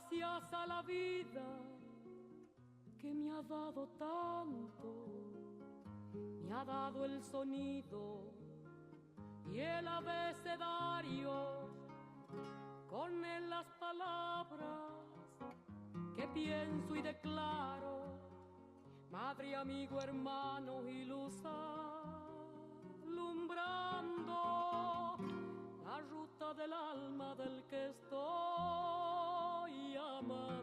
Gracias a la vida que me ha dado tanto, me ha dado el sonido y el abecedario, con él las palabras que pienso y declaro, madre, amigo, hermano y luz alumbrando la ruta del alma del que estoy amando.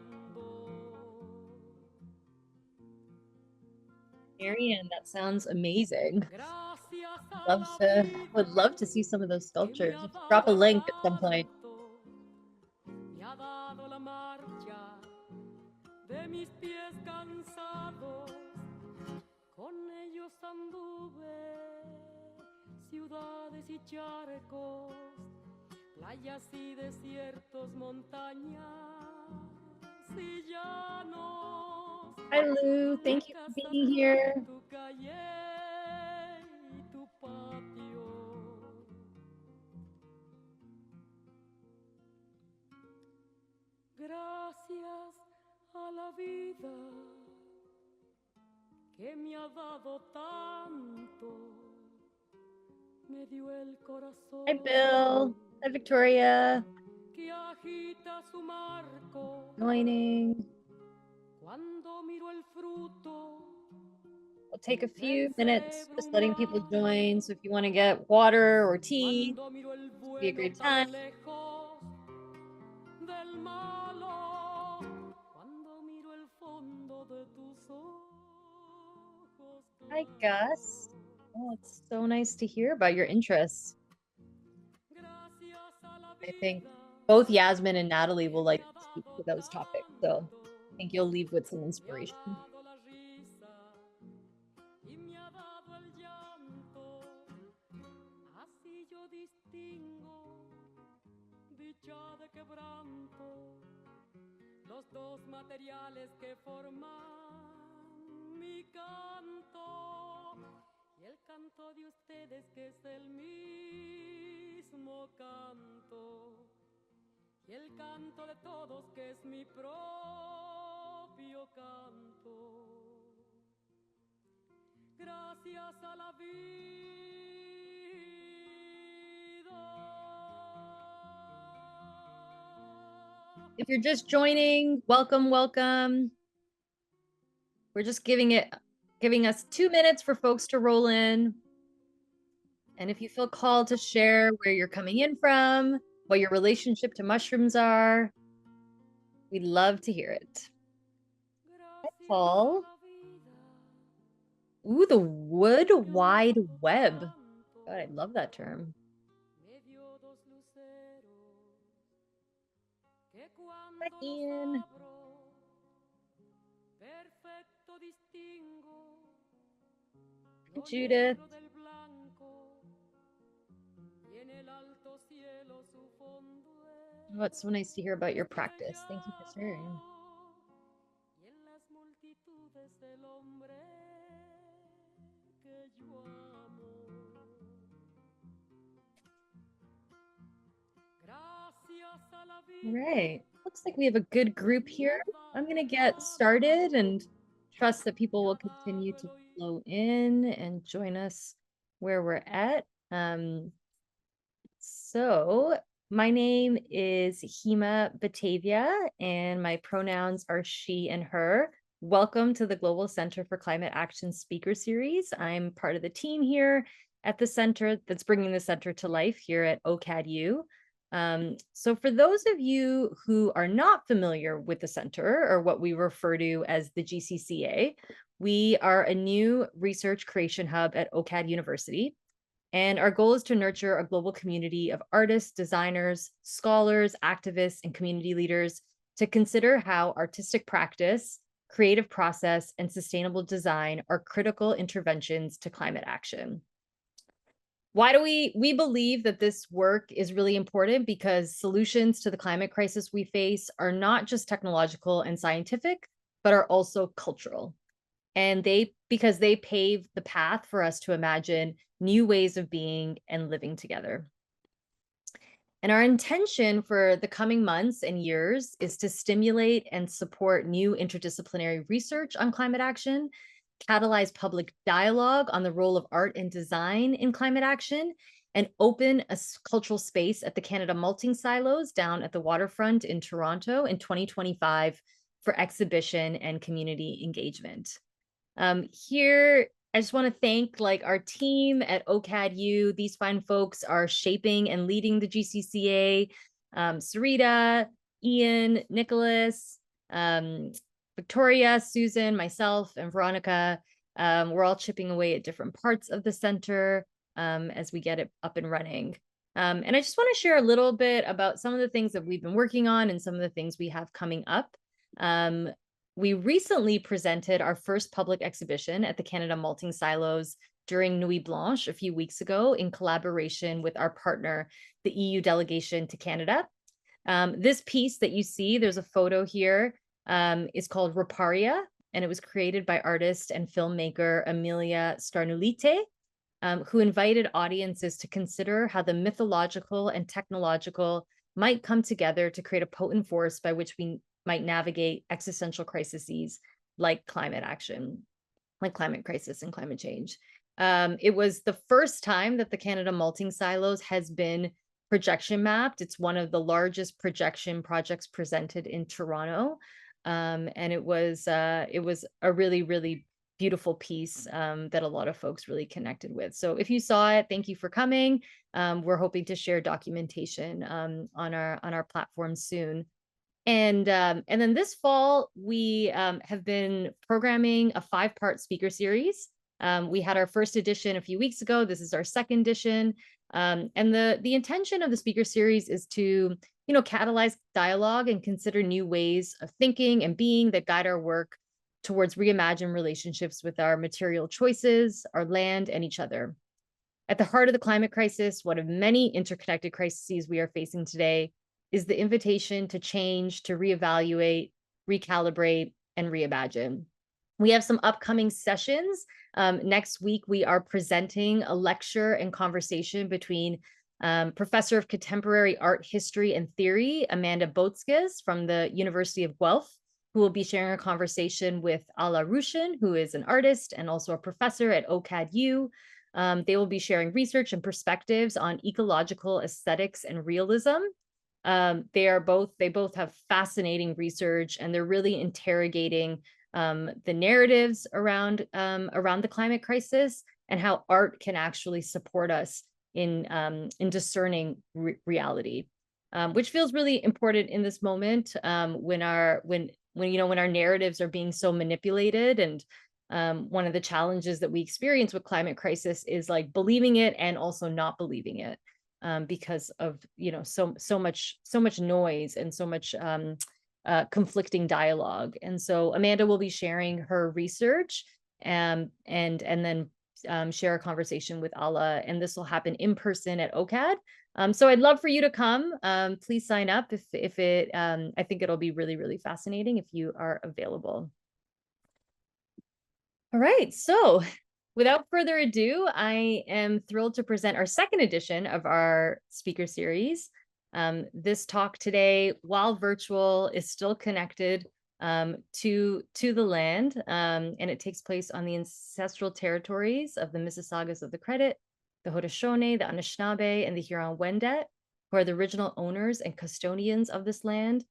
Marianne, that sounds amazing. Gracias a la Would love to see some of those sculptures. Drop a link at some point. me ha dado la marcha de mis pies cansados, con ellos anduve ciudades y charcos, playas y desiertos, montañas y llanos. Hi, Lou. Thank you for being here. Tu calle y tu patio. Gracias a la vida que me ha dado tanto, me dio el corazón. Hi, Bill. Hi, Victoria. Que agita su marco. Joining. Cuando miro el fruto. We'll take a few minutes just letting people join. So if you want to get water or tea, this would be a great time. Hi, Gus. Oh, it's so nice to hear about your interests. I think both Yasmine and Natalie will like to speak to those topics. So I think you'll leave with some inspiration. Los dos materiales que forman mi canto y el canto de ustedes que es el mismo canto y el canto de todos que es mi propio canto. Gracias a la vida. If you're just joining, welcome, welcome. We're just giving us 2 minutes for folks to roll in. And if you feel called to share where you're coming in from, what your relationship to mushrooms are, we'd love to hear it. Hi, Paul. Ooh, the wood wide web. God, I love that term. Hi, Ian. Hi, Judith. Oh, it's so nice to hear about your practice. Thank you for sharing. All right. Looks like we have a good group here. I'm going to get started and trust that people will continue to flow in and join us where we're at. So my name is Hema Batavia, and my pronouns are she and her. Welcome to the Global Center for Climate Action Speaker Series. I'm part of the team here at the center that's bringing the center to life here at OCAD-U. So for those of you who are not familiar with the center, or what we refer to as the GCCA, we are a new research creation hub at OCAD University. And our goal is to nurture a global community of artists, designers, scholars, activists, and community leaders to consider how artistic practice, creative process, and sustainable design are critical interventions to climate action. Why do we believe that this work is really important? Because solutions to the climate crisis we face are not just technological and scientific, but are also cultural. And because they pave the path for us to imagine new ways of being and living together. And our intention for the coming months and years is to stimulate and support new interdisciplinary research on climate action, catalyze public dialogue on the role of art and design in climate action, and open a cultural space at the Canada Malting Silos down at the waterfront in Toronto in 2025 for exhibition and community engagement. Here, I just want to thank our team at OCAD U. These fine folks are shaping and leading the GCCA. Sarita, Ian, Nicholas, Victoria, Susan, myself, and Veronica. We're all chipping away at different parts of the center as we get it up and running. And I just want to share a little bit about some of the things that we've been working on and some of the things we have coming up. We recently presented our first public exhibition at the Canada Malting Silos during Nuit Blanche a few weeks ago in collaboration with our partner, the EU delegation to Canada. This piece that you see, there's a photo here, is called Riparia, and it was created by artist and filmmaker Emilia Starnulite, who invited audiences to consider how the mythological and technological might come together to create a potent force by which we might navigate existential crises like climate action, like climate crisis and climate change. It was the first time that the Canada Malting Silos has been projection mapped. It's one of the largest projection projects presented in Toronto. And it was a really, really beautiful piece that a lot of folks really connected with. So if you saw it, thank you for coming. We're hoping to share documentation on our platform soon. And then this fall, we have been programming a 5-part speaker series. We had our first edition a few weeks ago. This is our second edition. And the intention of the speaker series is to, catalyze dialogue and consider new ways of thinking and being that guide our work towards reimagined relationships with our material choices, our land, and each other. At the heart of the climate crisis, one of many interconnected crises we are facing today, is the invitation to change, to reevaluate, recalibrate, and reimagine. We have some upcoming sessions. Next week, we are presenting a lecture and conversation between Professor of Contemporary Art History and Theory, Amanda Botskis from the University of Guelph, who will be sharing a conversation with Ala Rushin, who is an artist and also a professor at OCAD U. They will be sharing research and perspectives on ecological aesthetics and realism. They both have fascinating research, and they're really interrogating the narratives around the climate crisis and how art can actually support us in discerning reality, which feels really important in this moment when our narratives are being so manipulated. And one of the challenges that we experience with climate crisis is believing it and also not believing it. Because of so much noise and so much conflicting dialogue. And so Amanda will be sharing her research and then share a conversation with Ala, and this will happen in person at OCAD. So I'd love for you to come. Please sign up if it. I think it'll be really, really fascinating if you are available. All right, so without further ado, I am thrilled to present our second edition of our speaker series. This talk today, while virtual, is still connected to the land, and it takes place on the ancestral territories of the Mississaugas of the Credit, the Haudenosaunee, the Anishinaabe, and the Huron-Wendat, who are the original owners and custodians of this land.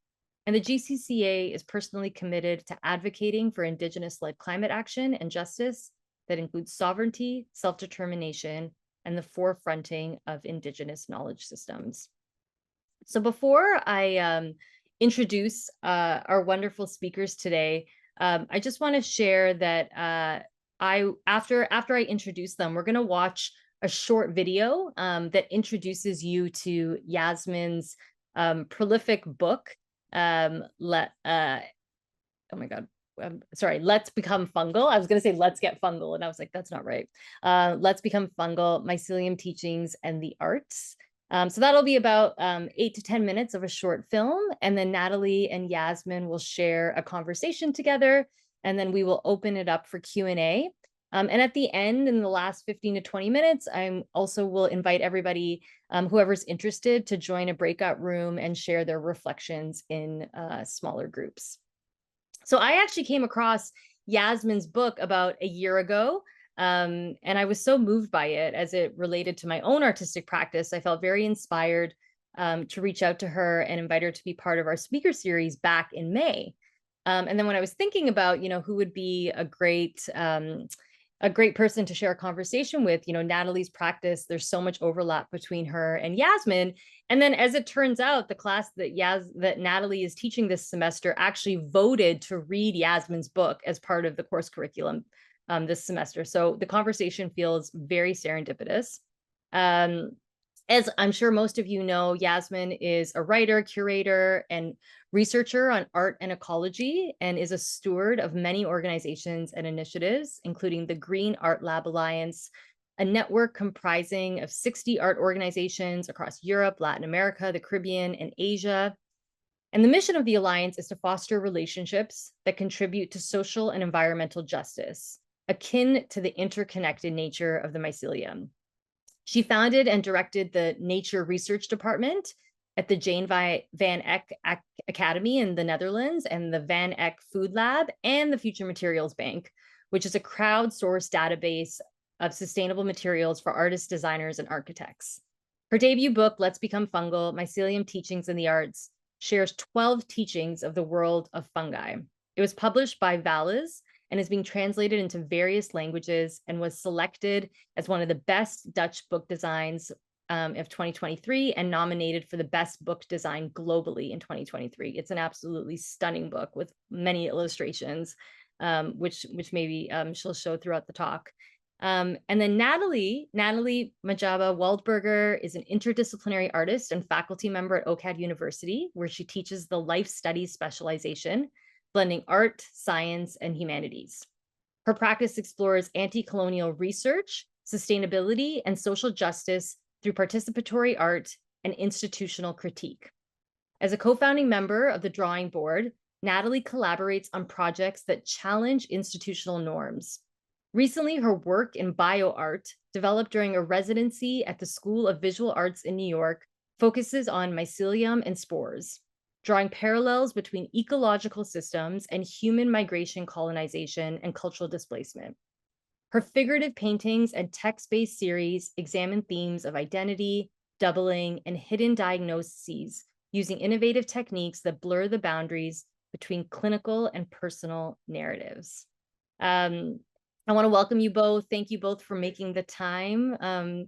And the GCCA is personally committed to advocating for Indigenous-led climate action and justice that includes sovereignty, self-determination, and the forefronting of Indigenous knowledge systems. So before I introduce our wonderful speakers today, I just want to share that after I introduce them, we're going to watch a short video that introduces you to Yasmine's prolific book, Let's Become Fungal. I was going to say Let's Get Fungal, and I was like, that's not right. Let's Become Fungal, Mycelium Teachings and the Arts. So that'll be about 8 to 10 minutes of a short film, and then Natalie and Yasmine will share a conversation together, and then we will open it up for Q&A. And at the end, in the last 15 to 20 minutes, I also will invite everybody, whoever's interested, to join a breakout room and share their reflections in smaller groups. So I actually came across Yasmine's book about a year ago, and I was so moved by it as it related to my own artistic practice. I felt very inspired to reach out to her and invite her to be part of our speaker series back in May. And then when I was thinking about, who would be a great person to share a conversation with, Natalie's practice, there's so much overlap between her and Yasmine. And then as it turns out, the class that Natalie is teaching this semester actually voted to read Yasmine's book as part of the course curriculum this semester. So the conversation feels very serendipitous. As I'm sure most of you know, Yasmine is a writer, curator, and researcher on art and ecology, and is a steward of many organizations and initiatives, including the Green Art Lab Alliance, a network comprising of 60 art organizations across Europe, Latin America, the Caribbean, and Asia. And the mission of the Alliance is to foster relationships that contribute to social and environmental justice, akin to the interconnected nature of the mycelium. She founded and directed the Nature Research Department at the Jane Van Eck Academy in the Netherlands, and the Van Eck Food Lab, and the Future Materials Bank, which is a crowdsourced database of sustainable materials for artists, designers, and architects. Her debut book, Let's Become Fungal: Mycelium Teachings in the Arts, shares 12 teachings of the world of fungi. It was published by Valles and is being translated into various languages, and was selected as one of the best Dutch book designs of 2023, and nominated for the best book design globally in 2023. It's an absolutely stunning book with many illustrations, which maybe she'll show throughout the talk. And then Natalie Majaba Waldberger is an interdisciplinary artist and faculty member at OCAD University, where she teaches the life studies specialization, blending art, science, and humanities. Her practice explores anti-colonial research, sustainability, and social justice through participatory art and institutional critique. As a co-founding member of the Drawing Board, Natalie collaborates on projects that challenge institutional norms. Recently, her work in bioart, developed during a residency at the School of Visual Arts in New York, focuses on mycelium and spores, drawing parallels between ecological systems and human migration, colonization, and cultural displacement. Her figurative paintings and text-based series examine themes of identity, doubling, and hidden diagnoses, using innovative techniques that blur the boundaries between clinical and personal narratives. I want to welcome you both. Thank you both for making the time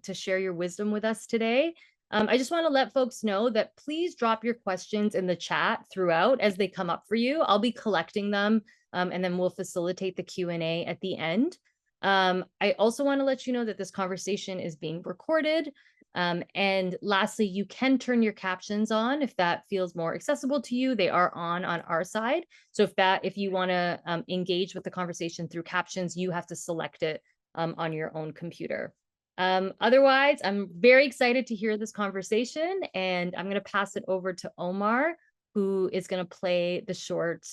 to share your wisdom with us today. I just want to let folks know that please drop your questions in the chat throughout as they come up for you. I'll be collecting them, and then we'll facilitate the Q&A at the end. I also want to let you know that this conversation is being recorded. And lastly, you can turn your captions on if that feels more accessible to you. They are on our side. So if you want to engage with the conversation through captions, you have to select it on your own computer. Otherwise, I'm very excited to hear this conversation, and I'm going to pass it over to Omar, who is going to play the short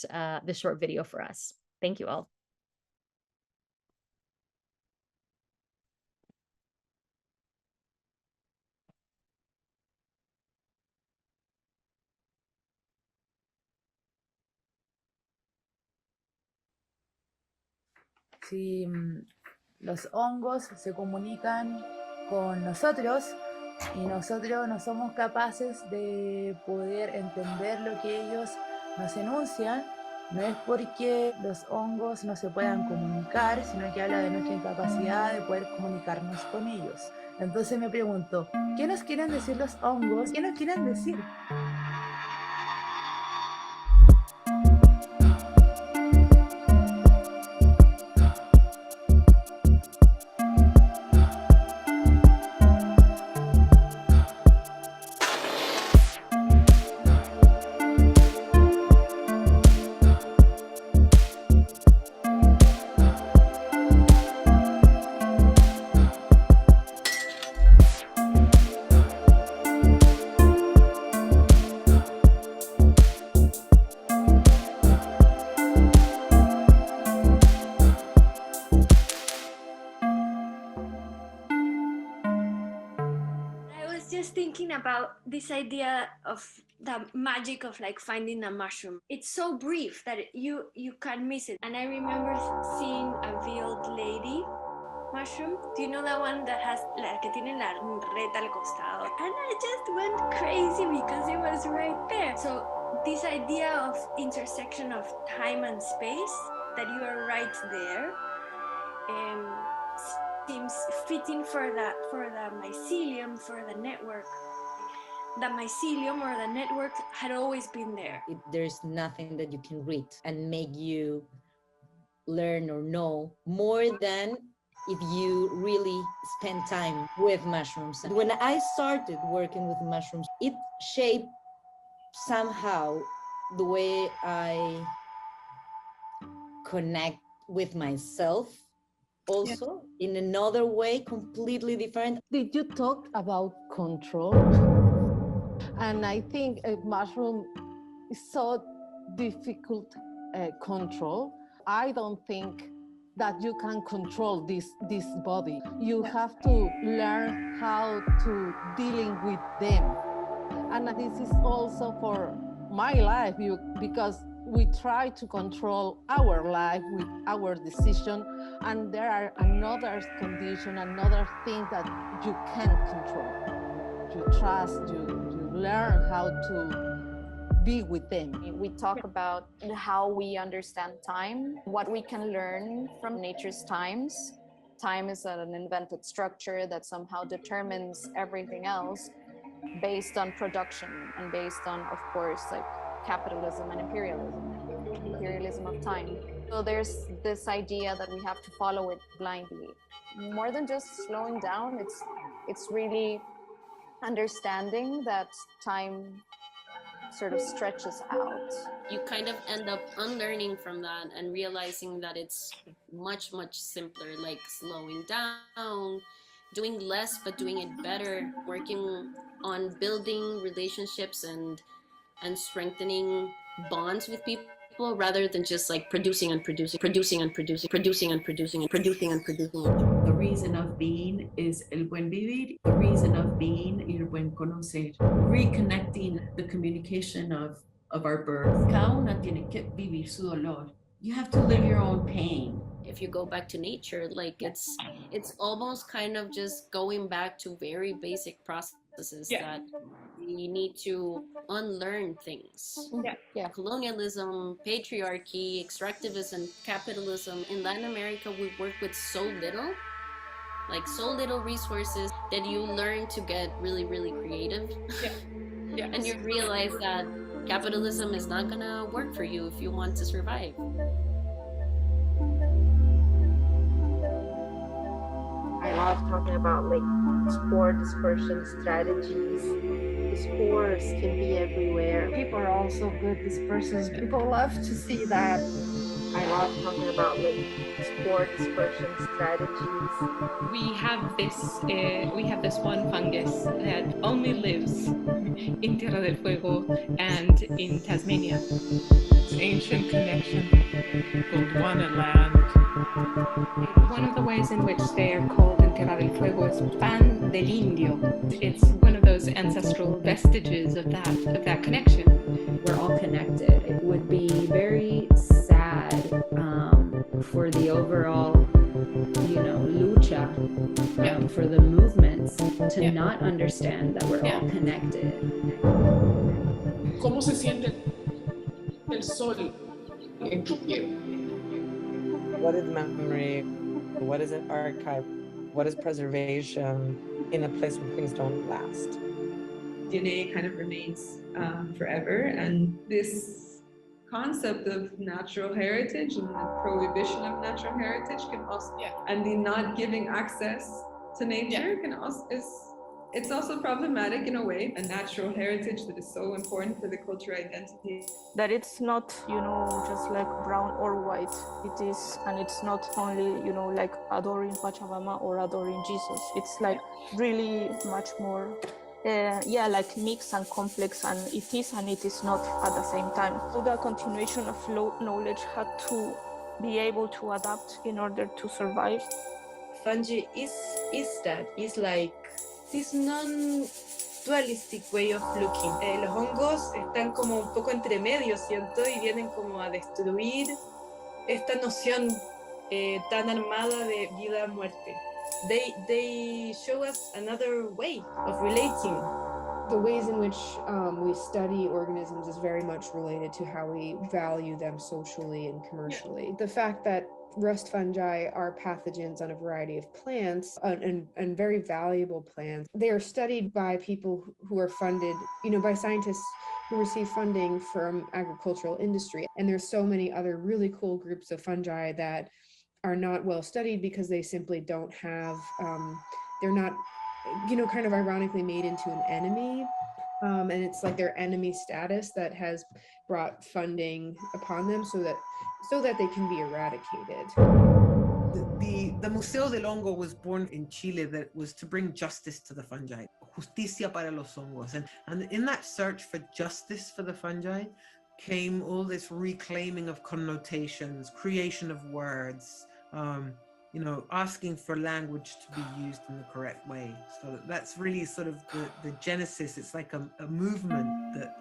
video for us. Thank you all. Si los hongos se comunican con nosotros y nosotros no somos capaces de poder entender lo que ellos nos enuncian, no es porque los hongos no se puedan comunicar, sino que habla de nuestra incapacidad de poder comunicarnos con ellos. Entonces me pregunto, ¿qué nos quieren decir los hongos? ¿Qué nos quieren decir? about this idea of the magic of like finding a mushroom. It's so brief that you can't miss it. And I remember seeing a veiled lady mushroom. Do you know that one that has la que tiene la reta al costado? And I just went crazy because it was right there. So this idea of intersection of time and space, that you are right there, seems fitting for the mycelium, for the network. The mycelium or the network had always been there. There's nothing that you can read and make you learn or know more than if you really spend time with mushrooms. When I started working with mushrooms, it shaped somehow the way I connect with myself, also in another way, completely different. Did you talk about control? And I think a mushroom is so difficult control. I don't think that you can control this body. You have to learn how to dealing with them. And this is also for my life, because we try to control our life with our decision, and there are another condition, another thing that you can't control. You trust, you learn how to be with them. We talk about how we understand time, what we can learn from nature's times. Time is an invented structure that somehow determines everything else based on production and based on, of course, like capitalism and imperialism of time. So there's this idea that we have to follow it blindly. More than just slowing down, it's really understanding that time sort of stretches out. You kind of end up unlearning from that and realizing that it's much, much simpler, like slowing down, doing less but doing it better, working on building relationships and strengthening bonds with people rather than just like producing and producing. The reason of being is el buen vivir. The reason of being, el buen conocer. Reconnecting the communication of our birth. Cada una tiene que vivir su dolor. You have to live your own pain. If you go back to nature, like it's almost kind of just going back to very basic processes that we need to unlearn things. Colonialism, patriarchy, extractivism, capitalism. In Latin America, we work with so little resources that you learn to get really, really creative. And you realize that capitalism is not gonna work for you if you want to survive. I love talking about like spore dispersion strategies. The spores can be everywhere. People are also good dispersers. People love to see that. I love talking about like spore dispersion strategies. We have this one fungus that only lives in Tierra del Fuego and in Tasmania. It's ancient connection, Gondwana land. One of the ways in which they are called in Tierra del Fuego is pan del indio. It's one of those ancestral vestiges of that connection. We're all connected. It would be very sad for the overall, lucha, for the movements to not understand that we're all connected. ¿Cómo se siente el sol en tu piel? What is memory? What is an archive? What is preservation in a place where things don't last? DNA kind of remains forever, and this concept of natural heritage and the prohibition of natural heritage can also, and the not giving access to nature can also it's also problematic in a way. A natural heritage that is so important for the cultural identity. That it's not, just like brown or white. It is, and it's not only, like adoring Pachamama or adoring Jesus. It's like really much more, like mixed and complex, and it is not at the same time. So the continuation of knowledge had to be able to adapt in order to survive. Fungi is that. It's like this dualistic way of looking. Los hongos están como un poco entre medio, siento, y vienen como a destruir esta noción tan armada de vida-muerte. They show us another way of relating. The ways in which we study organisms is very much related to how we value them socially and commercially. Yeah. The fact that rust fungi are pathogens on a variety of plants and very valuable plants. They are studied by people who are funded, by scientists who receive funding from agricultural industry. And there's so many other really cool groups of fungi that are not well studied because they simply don't have, they're not, kind of ironically made into an enemy. And it's like their enemy status that has brought funding upon them so that they can be eradicated. The Museo del Hongo was born in Chile that was to bring justice to the fungi, justicia para los hongos. And in that search for justice for the fungi came all this reclaiming of connotations, creation of words, asking for language to be used in the correct way. So that's really sort of the genesis. It's like a movement that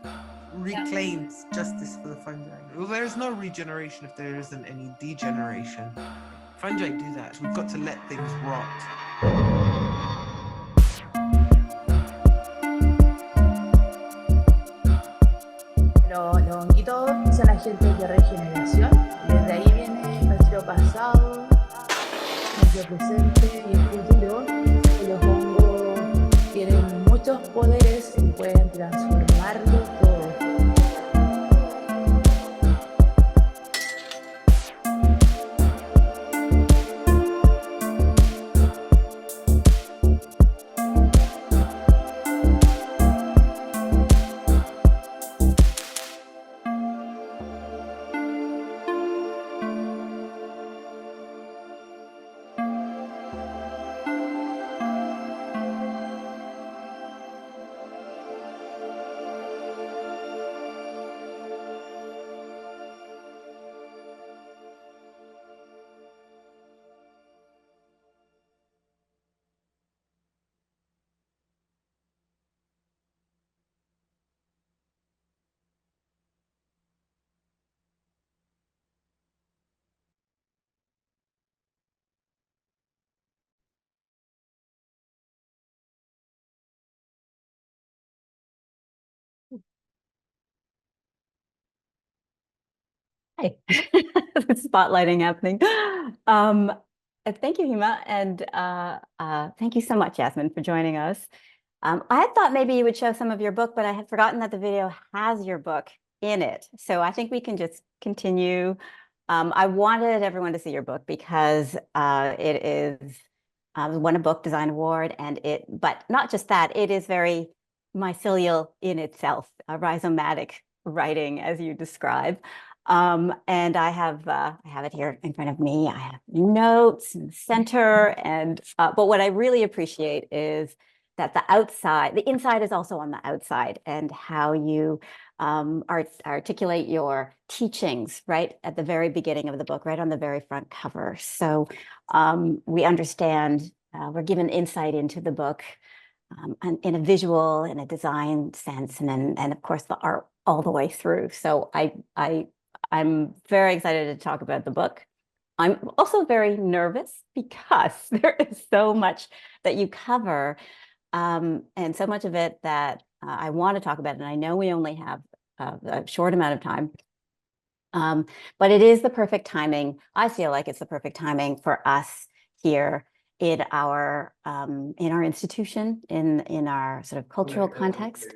reclaims justice for the fungi. Well, there's no regeneration if there isn't any degeneration. Fungi do that. We've got to let things rot. Los honguitos son agentes de regeneración. Desde ahí viene nuestro pasado, nuestro presente y el futuro. Los hongos tienen muchos poderes y pueden transformarlo todo. Hi, spotlighting happening. Thank you, Hima, and thank you so much, Yasmine, for joining us. I had thought maybe you would show some of your book, but I had forgotten that the video has your book in it. So I think we can just continue. I wanted everyone to see your book because it is won a book design award, but not just that, it is very mycelial in itself, rhizomatic writing as you describe. And I have it here in front of me. I have notes in the center, but what I really appreciate is that the inside is also on the outside, and how you articulate your teachings right at the very beginning of the book, right on the very front cover. So we understand, we're given insight into the book in a visual, in a design sense, and of course the art all the way through. So I'm very excited to talk about the book. I'm also very nervous because there is so much that you cover, and so much of it that I want to talk about. And I know we only have a short amount of time, but it is the perfect timing. I feel like it's the perfect timing for us here in our institution, in our sort of cultural context,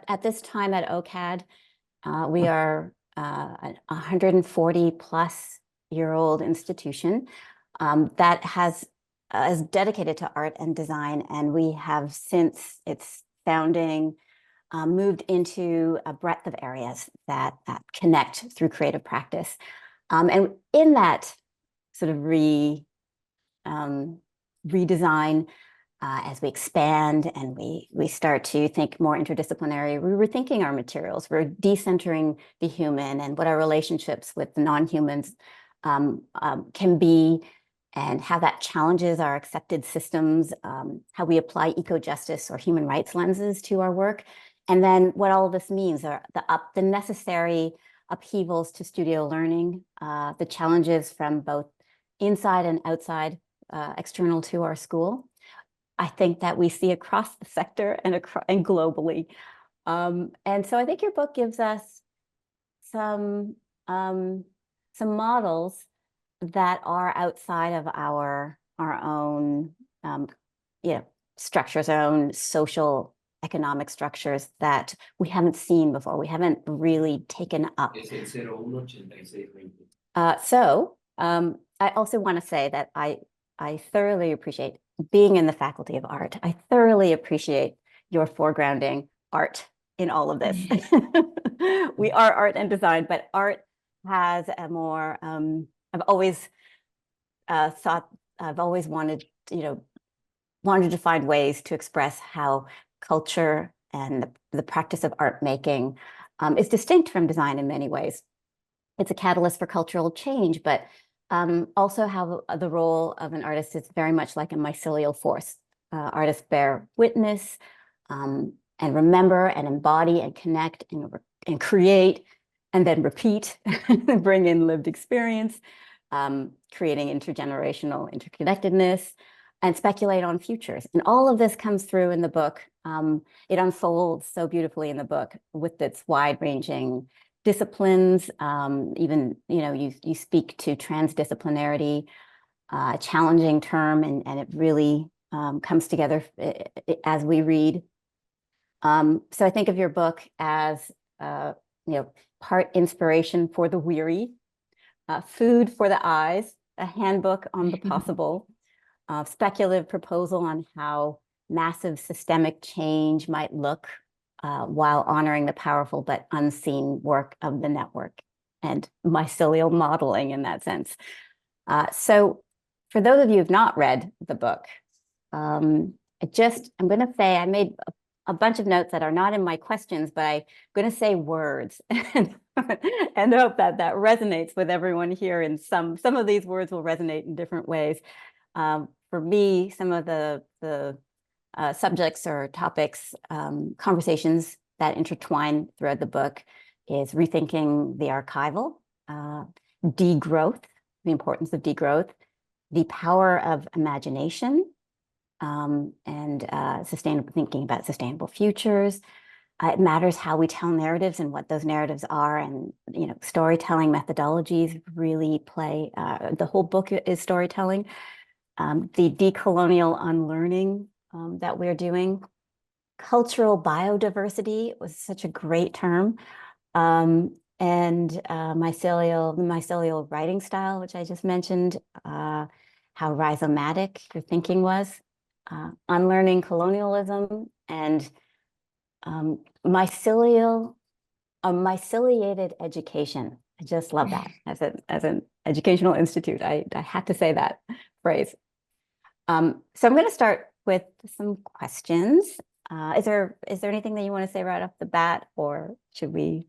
at this time at OCAD, we are a 140 plus year old institution that is dedicated to art and design, and we have since its founding moved into a breadth of areas that connect through creative practice, and in that sort of redesign. As we expand and we start to think more interdisciplinary, we're rethinking our materials, we're decentering the human and what our relationships with the non-humans can be, and how that challenges our accepted systems, how we apply eco-justice or human rights lenses to our work, and then what all of this means are the necessary upheavals to studio learning, the challenges from both inside and outside, external to our school. I think that we see across the sector and globally. And so I think your book gives us some models that are outside of our own structures, our own social economic structures that we haven't seen before, we haven't really taken up. I also want to say that I thoroughly appreciate being in the Faculty of Art. I thoroughly appreciate your foregrounding art in all of this. We are art and design, but art has a more, I've always wanted, wanted to find ways to express how culture and the practice of art making is distinct from design in many ways. It's a catalyst for cultural change, but also how the role of an artist is very much like a mycelial force. Artists bear witness and remember and embody and connect and create and then repeat, bring in lived experience, creating intergenerational interconnectedness, and speculate on futures. And all of this comes through in the book. It unfolds so beautifully in the book with its wide-ranging disciplines. Even, you speak to transdisciplinarity, a challenging term, and it really comes together as we read. So I think of your book as, part inspiration for the weary, food for the eyes, a handbook on the possible, speculative proposal on how massive systemic change might look while honoring the powerful but unseen work of the network and mycelial modeling in that sense. So for those of you who've not read the book, I'm going to say I made a bunch of notes that are not in my questions, but I'm going to say words and hope that that resonates with everyone here. And some of these words will resonate in different ways. For me, some of the subjects or topics, conversations that intertwine throughout the book is rethinking the archival, degrowth, the importance of degrowth, the power of imagination, and thinking about sustainable futures. It matters how we tell narratives and what those narratives are, and storytelling methodologies really play. The whole book is storytelling. The decolonial unlearning that we're doing. Cultural biodiversity was such a great term. And the mycelial writing style, which I just mentioned, how rhizomatic your thinking was, unlearning colonialism, and myceliated education. I just love that as an educational institute. I had to say that phrase. So I'm going to start with some questions. Is there anything that you want to say right off the bat, or should we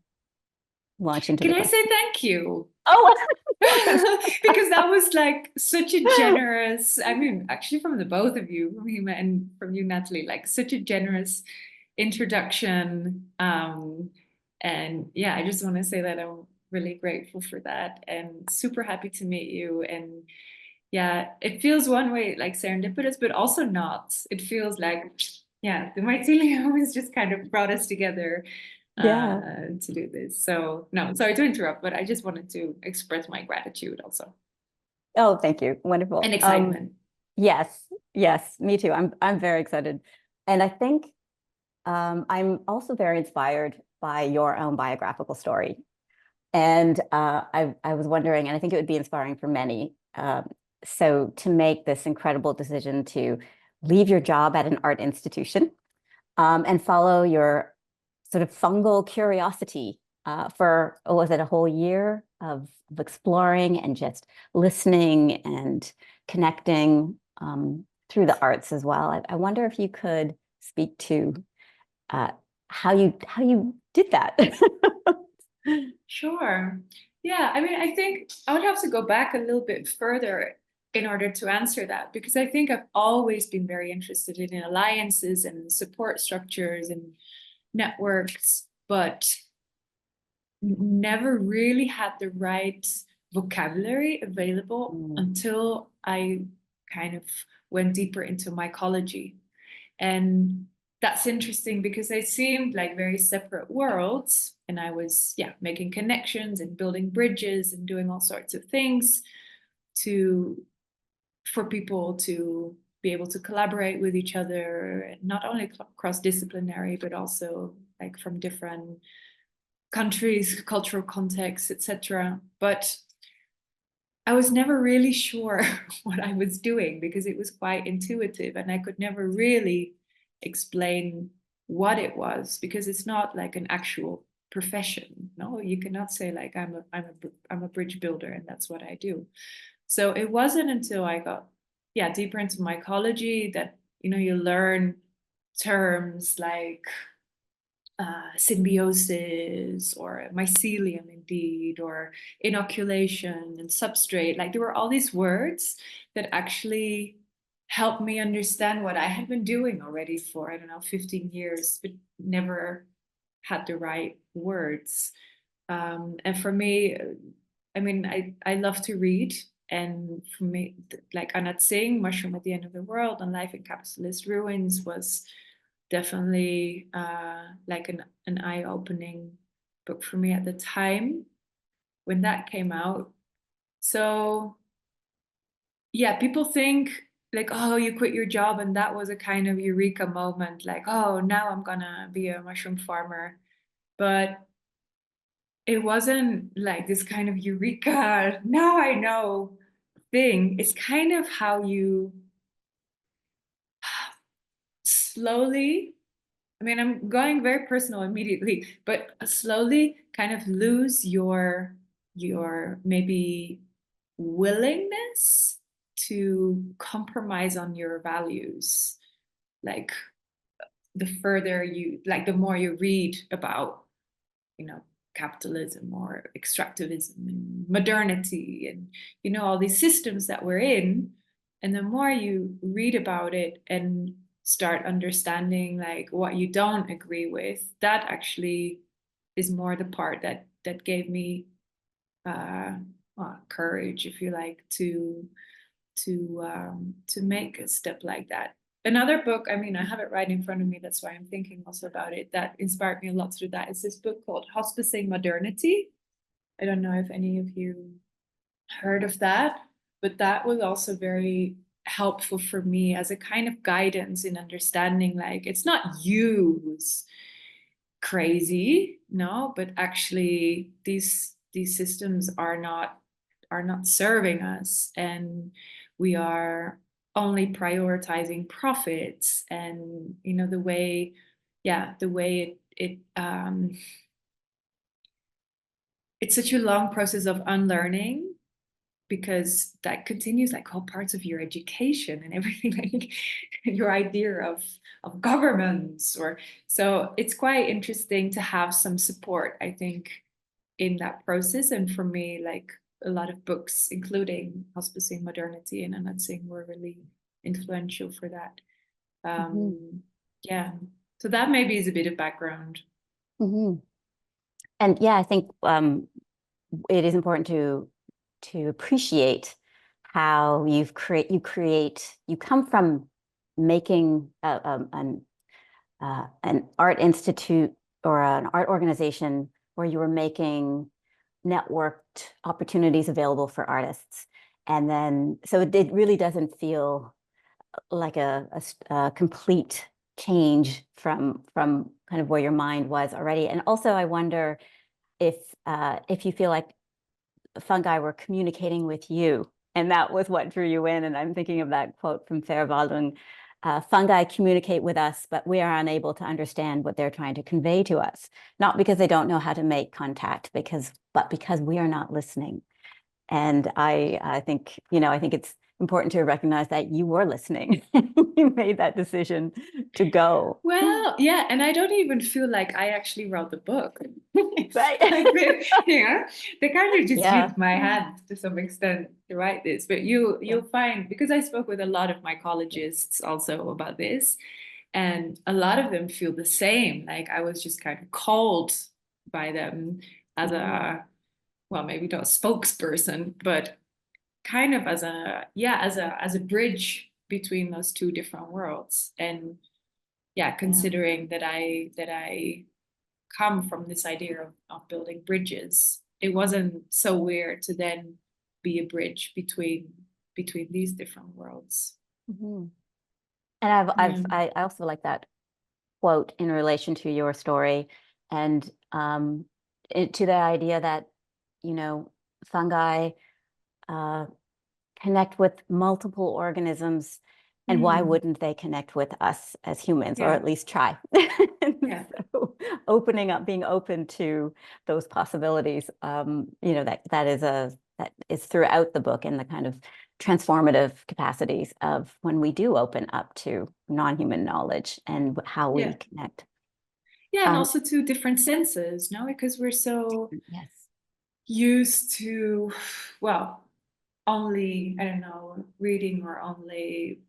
launch into? Can I say thank you? Oh, because that was like such a generous. I mean, actually, from the both of you, from Hima and from you, Natalie, like such a generous introduction. And yeah, I just want to say that I'm really grateful for that and super happy to meet you. And yeah, it feels one way like serendipitous, but also not. It feels like, yeah, the mycelium has just kind of brought us together to do this. So no, sorry to interrupt, but I just wanted to express my gratitude also. Oh, thank you. Wonderful. And excitement. Yes, me too. I'm very excited. And I think I'm also very inspired by your own biographical story. And I was wondering, and I think it would be inspiring for many, so to make this incredible decision to leave your job at an art institution and follow your sort of fungal curiosity for, was it a whole year of exploring and just listening and connecting through the arts as well. I wonder if you could speak to how you did that. Sure. Yeah, I mean, I think I would have to go back a little bit further in order to answer that, because I think I've always been very interested in alliances and support structures and networks, but never really had the right vocabulary available until I kind of went deeper into mycology. And that's interesting because they seemed like very separate worlds. And I was, making connections and building bridges and doing all sorts of things for people to be able to collaborate with each other, not only cross-disciplinary, but also like from different countries, cultural contexts, etc. But I was never really sure what I was doing because it was quite intuitive and I could never really explain what it was because it's not like an actual profession. No, you cannot say like I'm a bridge builder and that's what I do. So it wasn't until I got deeper into mycology that you learn terms like symbiosis or mycelium indeed, or inoculation and substrate. Like there were all these words that actually helped me understand what I had been doing already for, 15 years, but never had the right words. And for me, I love to read. And for me, like Anat Singh, Mushroom at the End of the World and Life in Capitalist Ruins was definitely like an eye-opening book for me at the time when that came out. So people think like, oh, you quit your job and that was a kind of eureka moment, like, oh, now I'm gonna be a mushroom farmer. But it wasn't like this kind of eureka, now I know thing. It's kind of how you slowly, I'm going very personal immediately, but slowly kind of lose your maybe willingness to compromise on your values. Like the further you, like the more you read about, capitalism or extractivism and modernity and, all these systems that we're in. And the more you read about it and start understanding like what you don't agree with, that actually is more the part that gave me courage, if you like, to make a step like that. Another book, I have it right in front of me, that's why I'm thinking also about it, that inspired me a lot through that, is this book called Hospicing Modernity. I don't know if any of you heard of that, but that was also very helpful for me as a kind of guidance in understanding like it's not you who's crazy, no, but actually these systems are not serving us, and we are only prioritizing profits. And the way it's such a long process of unlearning, because that continues like all parts of your education and everything, like your idea of governments. Or so it's quite interesting to have some support, I think, in that process. And for me, like a lot of books, including Hospicing Modernity and Anat Singh, were really influential for that. So that maybe is a bit of background. And I think it is important to appreciate how you come from making an art institute or an art organization where you were making networked opportunities available for artists. And then, so it really doesn't feel like a complete change from kind of where your mind was already. And also I wonder if you feel like fungi were communicating with you, and that was what drew you in. And I'm thinking of that quote from Sarah Baldwin, fungi communicate with us, but we are unable to understand what they're trying to convey to us, not because they don't know how to make contact, but because we are not listening. And I think, I think it's important to recognize that you were listening. You made that decision to go. Well, yeah, and I don't even feel like I actually wrote the book. Right. Like they kind of just Yeah. used my hand to some extent to write this. But you'll find, because I spoke with a lot of mycologists also about this, and a lot of them feel the same. Like I was just kind of called by them as a, well, maybe not a spokesperson, but kind of as a bridge between those two different worlds. And yeah, considering that I come from this idea of building bridges, it wasn't so weird to then be a bridge between these different worlds. And I also like that quote in relation to your story, and to the idea that, you know, fungi connect with multiple organisms, and why wouldn't they connect with us as humans, or at least try? So opening up, being open to those possibilities, you know, that is throughout the book, in the kind of transformative capacities of when we do open up to non-human knowledge and how we connect. Yeah, and also to different senses, no? Because we're so used to, well, only, I don't know, reading or only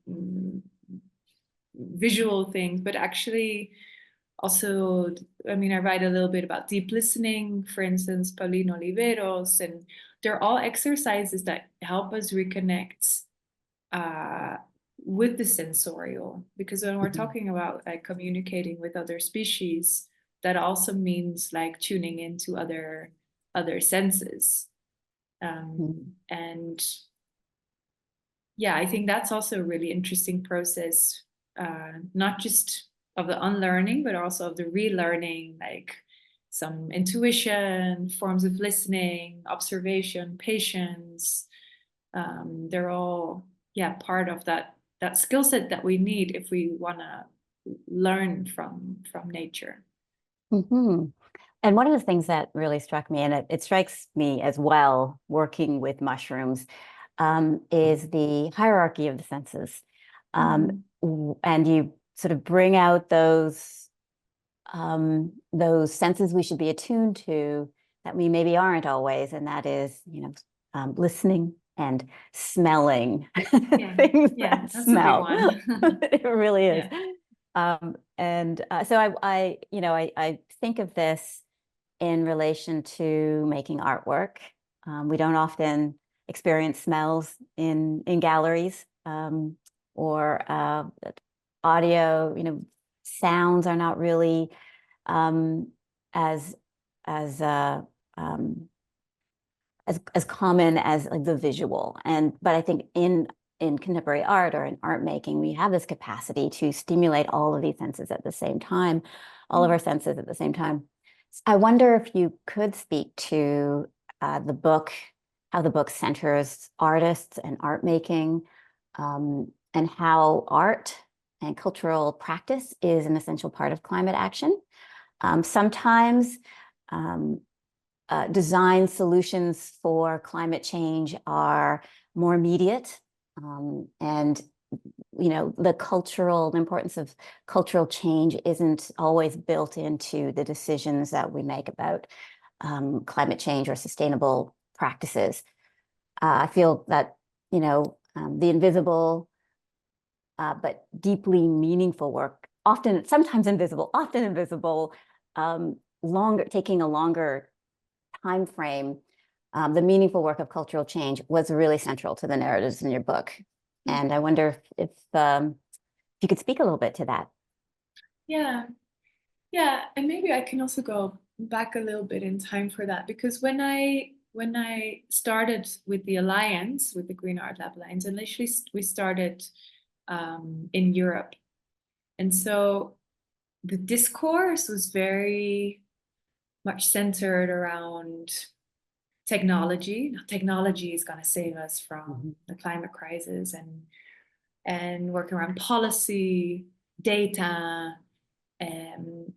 visual things, but actually also, I mean, I write a little bit about deep listening, for instance, Pauline Oliveros, and they're all exercises that help us reconnect with the sensorial. Because when we're talking about like communicating with other species, that also means like tuning into other senses. And yeah, I think that's also a really interesting process, not just of the unlearning, but also of the relearning, like some intuition, forms of listening, observation, patience. They're all, part of that skill set that we need if we want to learn from nature. And one of the things that really struck me, and it strikes me as well working with mushrooms, is the hierarchy of the senses. And you sort of bring out those senses we should be attuned to that we maybe aren't always, and that is, you know, listening and smelling things that that's smell. a big one. It really is. So I think of this in relation to making artwork. We don't often experience smells in galleries, or audio. You know, sounds are not really as common as like the visual. But I think in contemporary art or in art making, we have this capacity to stimulate all of these senses at the same time, all of our senses at the same time. I wonder if you could speak to the book, how the book centers artists and art making, and how art and cultural practice is an essential part of climate action. Sometimes design solutions for climate change are more immediate, and you know, the importance of cultural change isn't always built into the decisions that we make about climate change or sustainable practices. I feel that, you know, the invisible but deeply meaningful work, sometimes invisible, often invisible, taking a longer time frame, the meaningful work of cultural change was really central to the narratives in your book. And I wonder if you could speak a little bit to that. Yeah, and maybe I can also go back a little bit in time for that, because when I started with the Alliance, with the Green Art Lab Alliance, initially we started in Europe, and so the discourse was very much centered around technology. Now, technology is going to save us from the climate crisis, and working around policy, data, and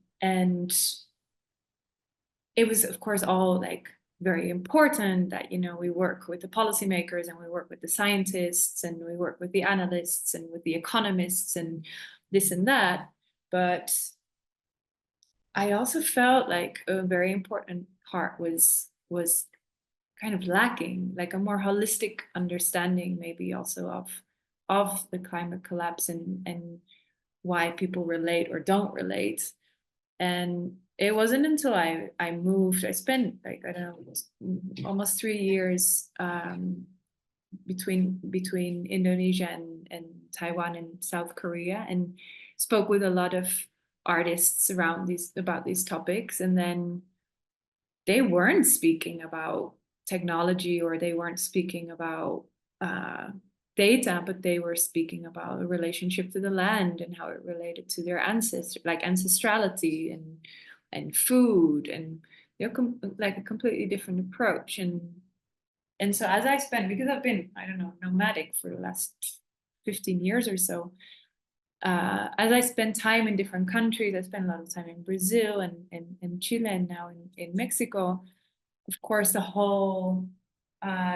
it was, of course, all like very important that, you know, we work with the policymakers and we work with the scientists and we work with the analysts and with the economists and this and that. But I also felt like a very important part was kind of lacking, like a more holistic understanding maybe also of the climate collapse and why people relate or don't relate. And it wasn't until I moved, I spent like, I don't know, almost 3 years between Indonesia and Taiwan and South Korea, and spoke with a lot of artists about these topics. And then they weren't speaking about technology, or they weren't speaking about data, but they were speaking about a relationship to the land and how it related to their ancestors, like ancestrality and food, and like a completely different approach. And so as I spent, because I've been, I don't know, nomadic for the last 15 years or so, as I spend time in different countries, I spent a lot of time in Brazil and Chile, and now in Mexico. Of course, the whole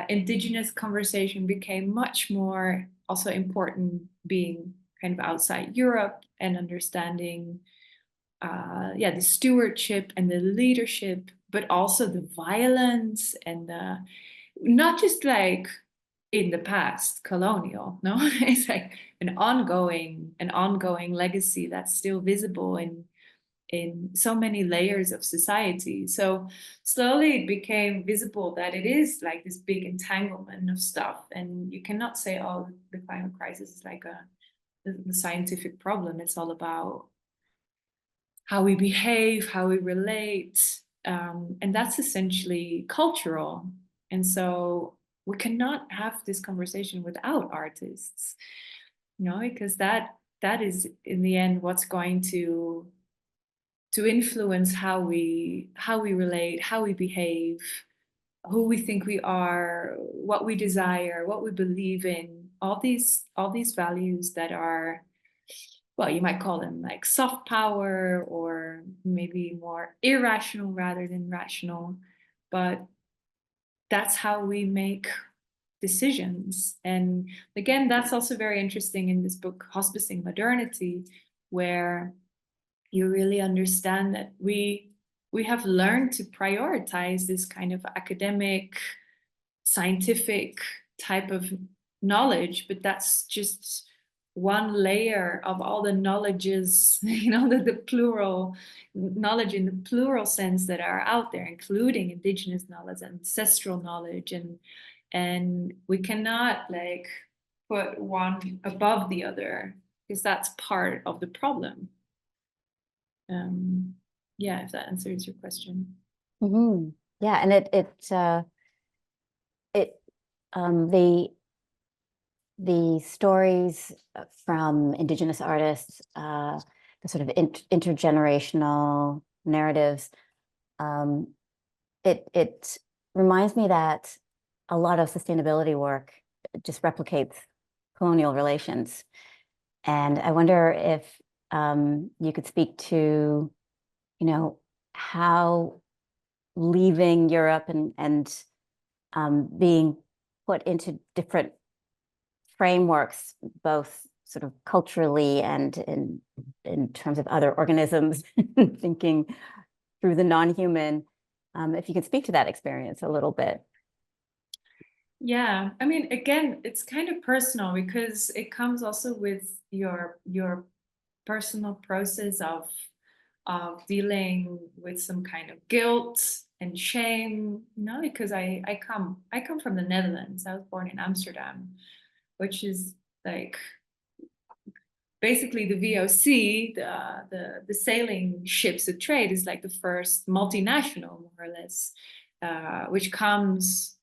indigenous conversation became much more also important, being kind of outside Europe and understanding the stewardship and the leadership, but also the violence and not just like in the past colonial, no, it's like an ongoing legacy that's still visible in so many layers of society. So slowly it became visible that it is like this big entanglement of stuff, and you cannot say, oh, the climate crisis is like the scientific problem. It's all about how we behave, how we relate, and that's essentially cultural. And so we cannot have this conversation without artists, you know, because that is in the end what's going to influence how we relate, how we behave, who we think we are, what we desire, what we believe in, all these values that are, well, you might call them like soft power, or maybe more irrational rather than rational. But that's how we make decisions. And again, that's also very interesting in this book, Hospicing Modernity, where you really understand that we have learned to prioritize this kind of academic, scientific type of knowledge, but that's just one layer of all the knowledges, you know, the plural knowledge in the plural sense that are out there, including indigenous knowledge, ancestral knowledge, and we cannot like put one above the other, because that's part of the problem. Yeah, if that answers your question. Mm-hmm. Yeah, and the stories from Indigenous artists, the sort of intergenerational narratives, it reminds me that a lot of sustainability work just replicates colonial relations. And I wonder if you could speak to, you know, how leaving Europe and being put into different frameworks, both sort of culturally and in terms of other organisms, thinking through the non-human, if you could speak to that experience a little bit. Yeah, I mean, again, it's kind of personal, because it comes also with your personal process of dealing with some kind of guilt and shame, you know, because I come from the Netherlands. I was born in Amsterdam, which is like basically the VOC, the sailing ships of trade, is like the first multinational, more or less, which comes,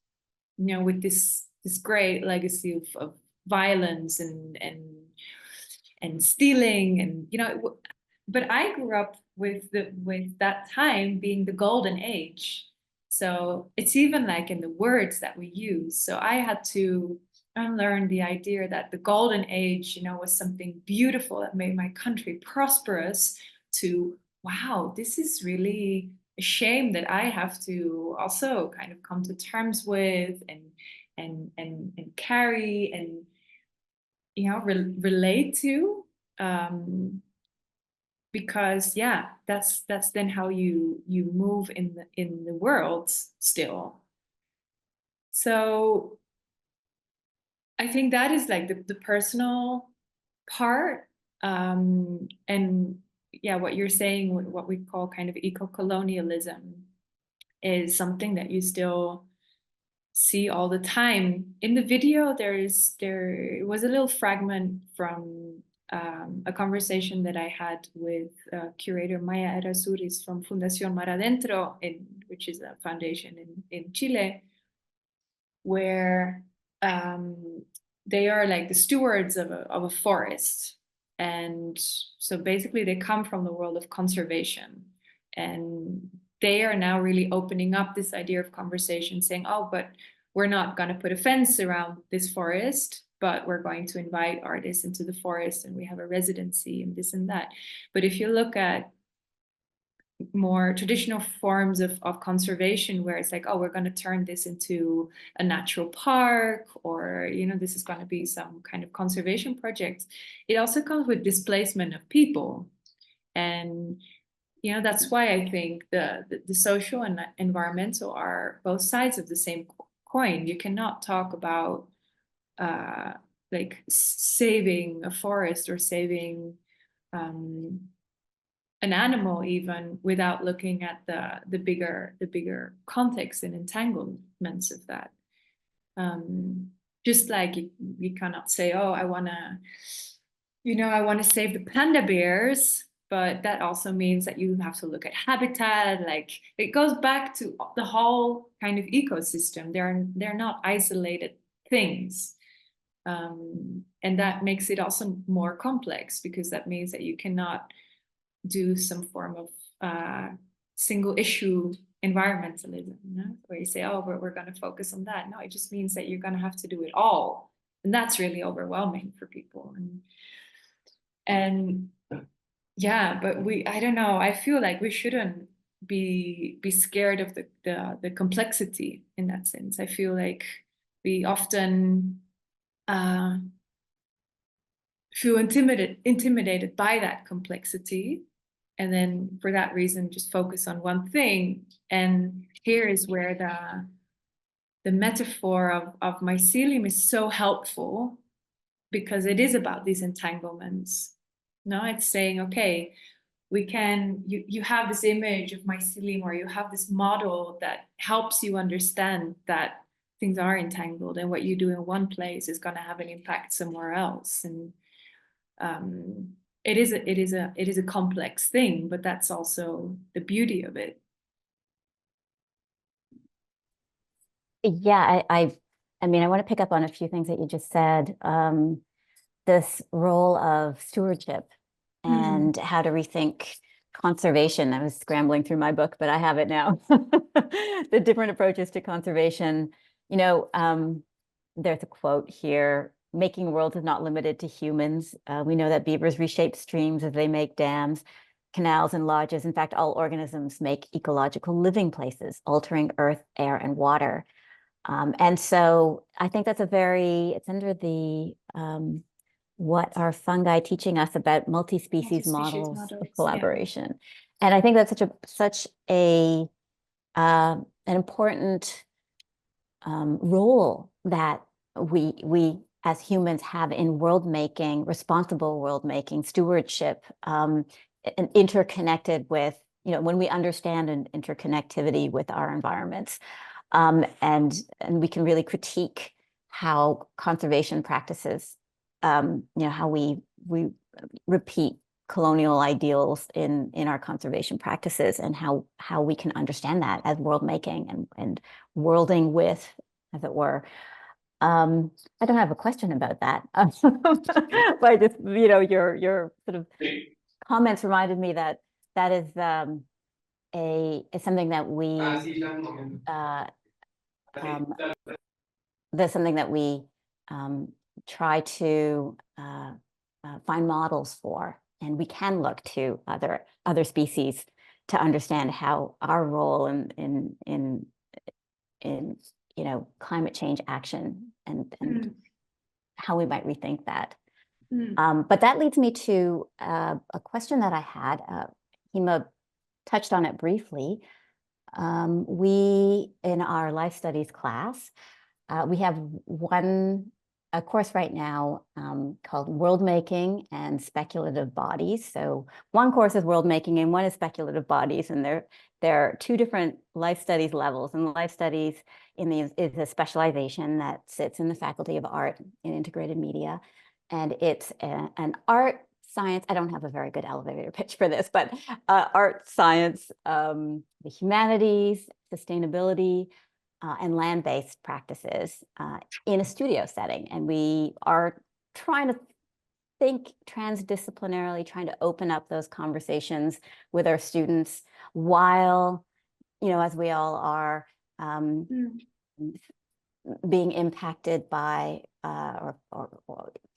you know, with this great legacy of violence and stealing, and you know. But I grew up with that time being the golden age. So it's even like in the words that we use. So I had to unlearn the idea that the golden age, you know, was something beautiful that made my country prosperous, to wow, this is really shame that I have to also kind of come to terms with and carry and relate to, because yeah, that's then how you move in the world still. So I think that is like the personal part, and yeah, what you're saying, what we call kind of eco-colonialism, is something that you still see all the time. In the video, there was a little fragment from a conversation that I had with curator Maya Errázuriz from Fundación Mar Adentro, which is a foundation in Chile, where they are like the stewards of a forest. And so basically they come from the world of conservation, and they are now really opening up this idea of conversation, saying, oh, but we're not going to put a fence around this forest, but we're going to invite artists into the forest, and we have a residency and this and that. But if you look at more traditional forms of conservation, where it's like, oh, we're going to turn this into a natural park, or this is going to be some kind of conservation project, it also comes with displacement of people. And that's why I think the social and environmental are both sides of the same coin. You cannot talk about like saving a forest or saving an animal even, without looking at the bigger context and entanglements of that. Just like you cannot say, oh, I want to save the panda bears, but that also means that you have to look at habitat. Like, it goes back to the whole kind of ecosystem. They're not isolated things. And that makes it also more complex, because that means that you cannot do some form of single issue environmentalism, where you say, oh, we're going to focus on that. No, it just means that you're going to have to do it all. And that's really overwhelming for people. And yeah, but I don't know, I feel like we shouldn't be scared of the complexity in that sense. I feel like we often feel intimidated by that complexity, and then for that reason just focus on one thing. And here is where the metaphor of mycelium is so helpful, because it is about these entanglements. No, it's saying, okay, you have this image of mycelium, or you have this model that helps you understand that things are entangled, and what you do in one place is going to have an impact somewhere else. And it is a complex thing, but that's also the beauty of it. Yeah, I mean, I want to pick up on a few things that you just said. This role of stewardship and how to rethink conservation. I was scrambling through my book, but I have it now. The different approaches to conservation. There's a quote here: making worlds is not limited to humans. We know that beavers reshape streams as they make dams, canals, and lodges. In fact, all organisms make ecological living places, altering earth, air, and water. And so I think that's it's under the what are fungi teaching us about multi-species models of collaboration. Yeah. And I think that's such an important role that we as humans have in world making, responsible world making, stewardship, and interconnected with, when we understand an interconnectivity with our environments. And we can really critique how conservation practices, how we repeat colonial ideals in our conservation practices, and how we can understand that as world making and worlding with, as it were. I don't have a question about that, but just your sort of comments reminded me that is something that we there's something that we try to find models for, and we can look to other species to understand how our role in climate change action and how we might rethink that. But that leads me to a question that I had. Hima touched on it briefly. We, in our life studies class, we have a course right now called World Making and Speculative Bodies. So one course is world making and one is speculative bodies, and there are two different life studies levels. And life studies is a specialization that sits in the Faculty of Art in Integrated Media, and it's an art science. I don't have a very good elevator pitch for this, but art science, the humanities, sustainability, and land-based practices in a studio setting. And we are trying to think transdisciplinarily, trying to open up those conversations with our students while, as we all are, being impacted by or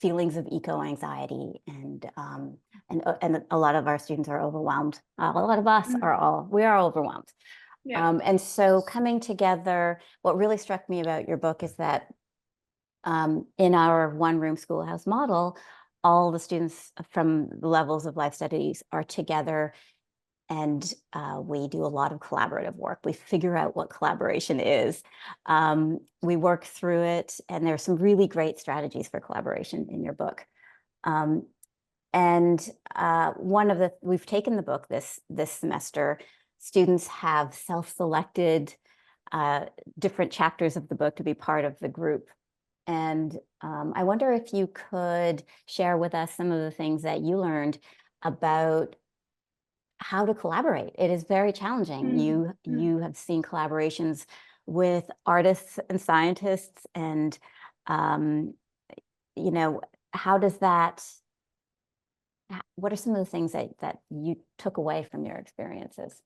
feelings of eco-anxiety, and a lot of our students are overwhelmed. A lot of us we are overwhelmed. Yeah. And so coming together, what really struck me about your book is that in our one-room schoolhouse model, all the students from the levels of life studies are together, and we do a lot of collaborative work. We figure out what collaboration is. We work through it, and there's some really great strategies for collaboration in your book. And we've taken the book this semester. Students have self-selected different chapters of the book to be part of the group. And I wonder if you could share with us some of the things that you learned about how to collaborate. It is very challenging. You have seen collaborations with artists and scientists, and how does that? What are some of the things that you took away from your experiences?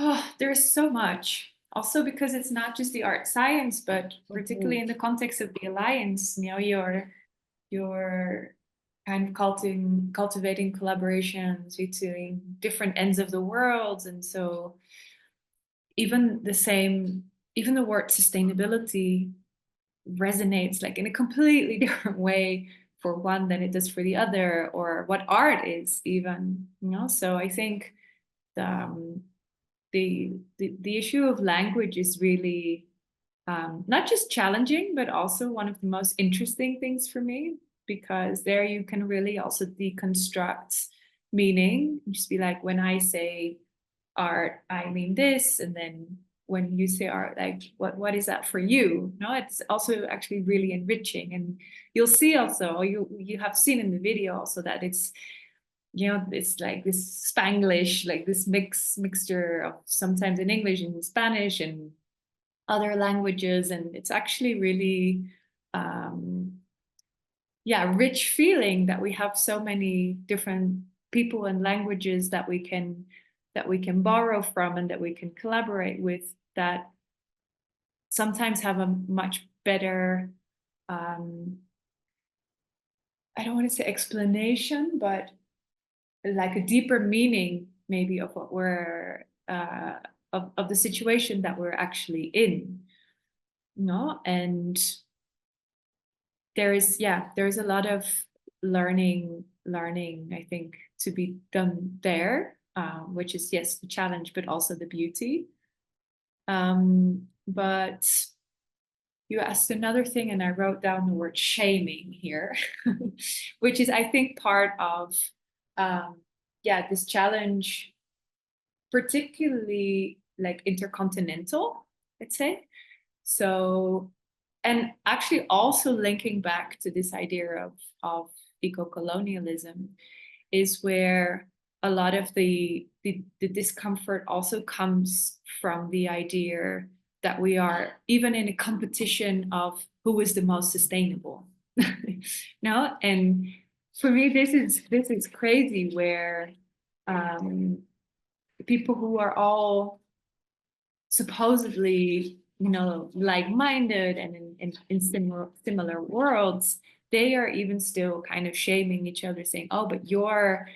Oh, there's so much. Also, because it's not just the art science, but particularly in the context of the Alliance, you're kind of cultivating collaborations between different ends of the world. And so even the word sustainability resonates like in a completely different way for one than it does for the other, or what art is even, So I think the issue of language is really not just challenging, but also one of the most interesting things for me, because there you can really also deconstruct meaning. Just be like, when I say art, I mean this, and then when you say art, like what is that for you? No, it's also actually really enriching, and you'll see also, you have seen in the video also that it's it's like this Spanglish, like this mixture of sometimes in English and in Spanish and other languages, and it's actually really rich feeling that we have so many different people and languages that we can borrow from and that we can collaborate with, that sometimes have a much better I don't want to say explanation, but like a deeper meaning maybe of what we're of the situation that we're actually in, and there is a lot of learning I think to be done there, which is yes the challenge but also the beauty. But you asked another thing, and I wrote down the word shaming here, which is I think part of this challenge, particularly like intercontinental, let's say. So, and actually also linking back to this idea of eco-colonialism is where a lot of the discomfort also comes from the idea that we are even in a competition of who is the most sustainable. No, and for me this is crazy, where people who are all supposedly like-minded and in similar worlds, they are even still kind of shaming each other, saying, oh, but you're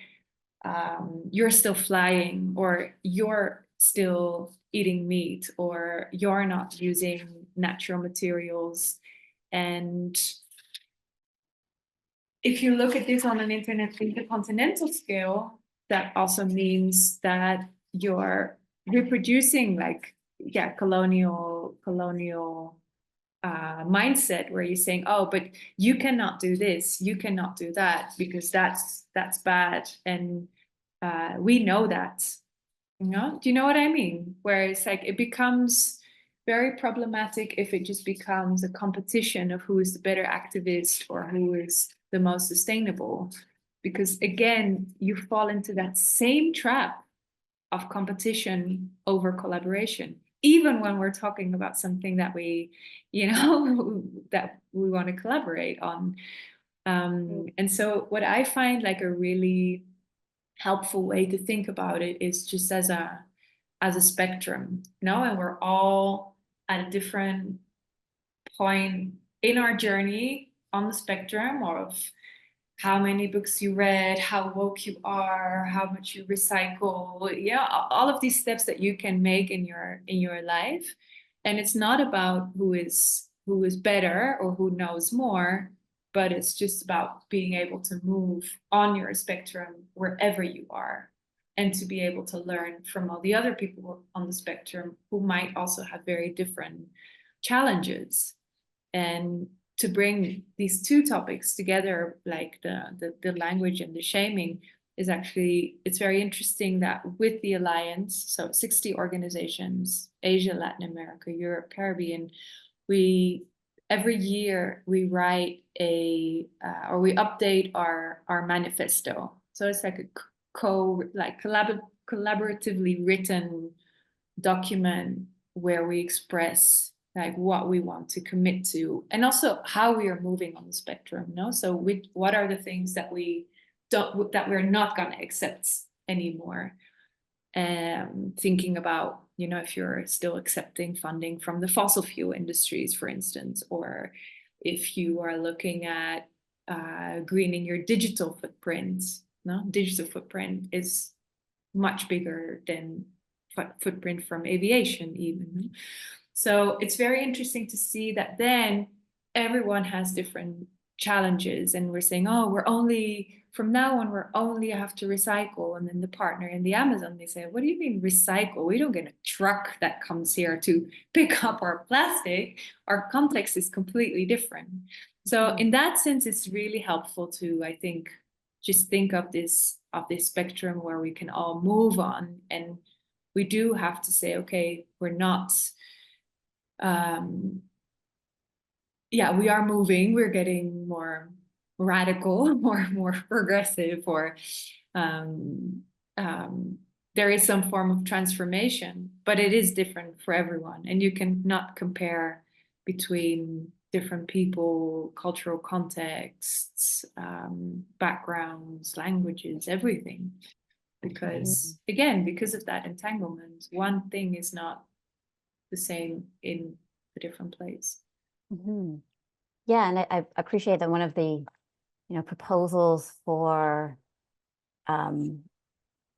you're still flying, or you're still eating meat, or you're not using natural materials. And if you look at this on an intercontinental scale, that also means that you're reproducing like, yeah, colonial mindset, where you're saying, oh, but you cannot do this, you cannot do that, because that's bad. And we know that, you know, do you know what I mean? Where it's like, it becomes very problematic if it just becomes a competition of who is the better activist or who is the most sustainable. Because again, you fall into that same trap of competition over collaboration, even when we're talking about something that we, you know, that we want to collaborate on. And so what I find like a really helpful way to think about it is just as a spectrum, you know, and we're all at a different point in our journey on the spectrum of how many books you read, how woke you are, how much you recycle, yeah, all of these steps that you can make in your life. And it's not about who is better or who knows more, but it's just about being able to move on your spectrum wherever you are, and to be able to learn from all the other people on the spectrum who might also have very different challenges. And to bring these two topics together, like the language and the shaming, is actually, it's very interesting that with the Alliance, so 60 organizations, Asia, Latin America, Europe, Caribbean, we every year we write or we update our manifesto. So it's like a collaboratively written document where we express like what we want to commit to, and also how we are moving on the spectrum. No, so what are the things that we're not going to accept anymore? Thinking about, you know, if you're still accepting funding from the fossil fuel industries, for instance, or if you are looking at greening your digital footprint. No, digital footprint is much bigger than footprint from aviation even. So it's very interesting to see that then everyone has different challenges, and we're saying, oh, from now on we're only have to recycle. And then the partner in the Amazon, they say, what do you mean recycle? We don't get a truck that comes here to pick up our plastic. Our context is completely different. So in that sense, it's really helpful to, I think, just think of this spectrum where we can all move on. And we do have to say, okay, we're not, we are moving, we're getting more radical, more progressive, or there is some form of transformation, but it is different for everyone. And you cannot compare between different people, cultural contexts, backgrounds, languages, everything. Because again, because of that entanglement, one thing is not the same in a different place. Mm-hmm. Yeah, and I appreciate that one of the, proposals for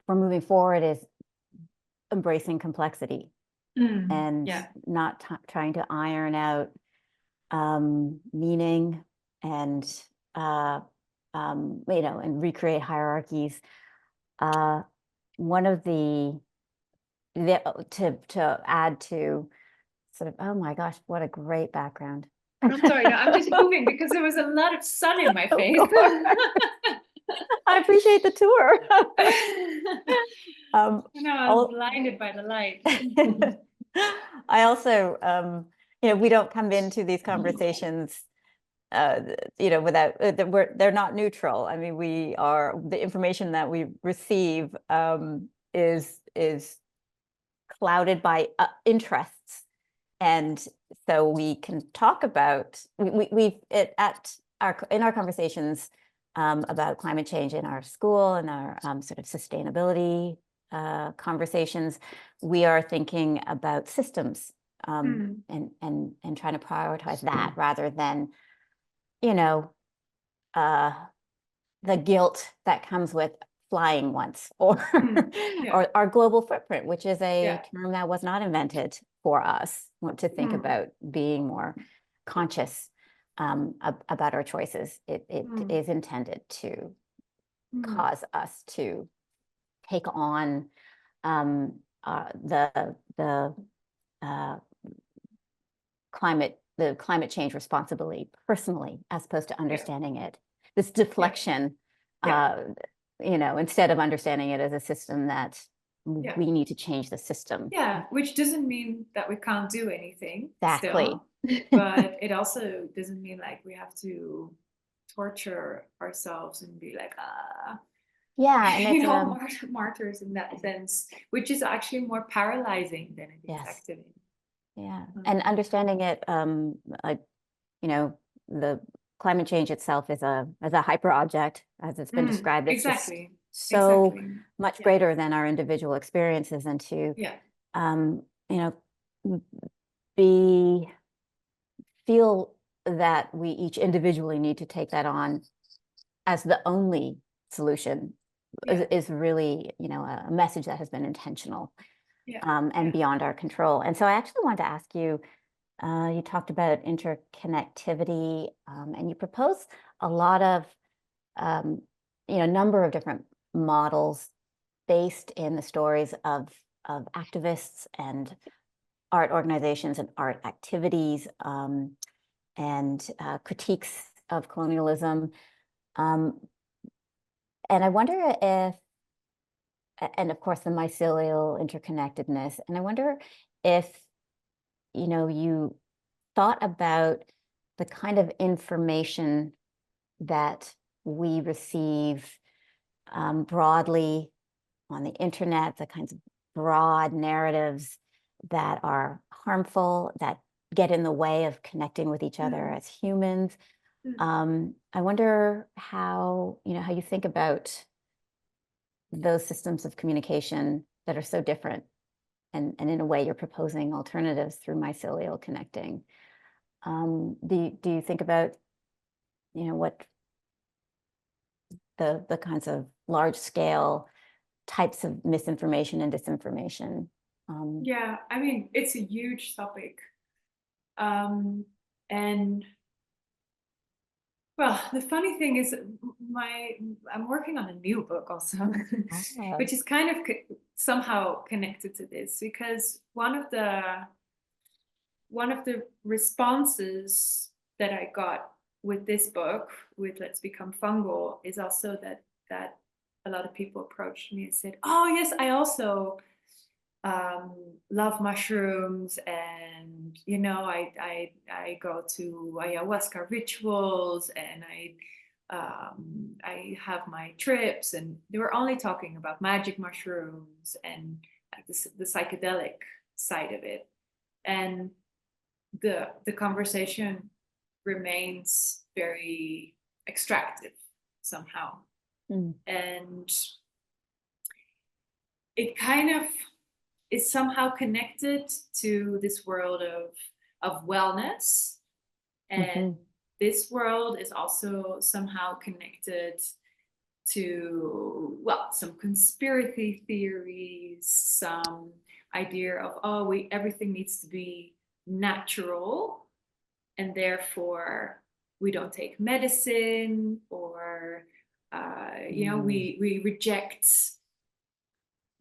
moving forward is embracing complexity and not trying to iron out meaning and and recreate hierarchies. One of the to add to sort of, oh my gosh, what a great background. I'm sorry, no, I'm just moving because there was a lot of sun in my face. I appreciate the tour. I was blinded by the light. I also, we don't come into these conversations, without, they're not neutral. I mean, the information that we receive is clouded by interests. And so we can talk about, in our conversations about climate change in our school and our sort of sustainability conversations, we are thinking about systems and trying to prioritize that rather than, the guilt that comes with flying once, or Yeah. or our global footprint, which is a Yeah. term that was not invented for us to think about being more conscious about our choices. It is intended to cause us to take on the climate change responsibility personally, as opposed to understanding it. This deflection, instead of understanding it as a system that we need to change the system. Yeah, which doesn't mean that we can't do anything. Exactly. Still, but it also doesn't mean like we have to torture ourselves and be like, yeah, and it's martyrs in that sense, which is actually more paralyzing than it is activating. Yeah, and understanding it, like, the climate change itself is a hyper object, as it's been described. It's just so much greater than our individual experiences, and to feel that we each individually need to take that on as the only solution is really, a message that has been intentional and beyond our control. And so I actually wanted to ask you, you talked about interconnectivity, and you propose a lot of, number of different models based in the stories of activists and art organizations and art activities, and critiques of colonialism. And I wonder if, and of course, the mycelial interconnectedness, and I wonder if, you thought about the kind of information that we receive broadly on the internet, the kinds of broad narratives that are harmful, that get in the way of connecting with each other as humans. I wonder how you think about those systems of communication that are so different, and in a way you're proposing alternatives through mycelial connecting. Do you think about, what the kinds of large scale types of misinformation and disinformation? Yeah, I mean, it's a huge topic. And well, the funny thing is I'm working on a new book also, which is kind of somehow connected to this, because one of the responses that I got with this book, with Let's Become Fungal, is also that a lot of people approached me and said, oh yes, I also love mushrooms, and I go to ayahuasca rituals, and I have my trips, and they were only talking about magic mushrooms and like the psychedelic side of it, and the conversation remains very extractive somehow. And it kind of is somehow connected to this world of wellness, and this world is also somehow connected to, well, some conspiracy theories, some idea of everything needs to be natural, and therefore we don't take medicine, or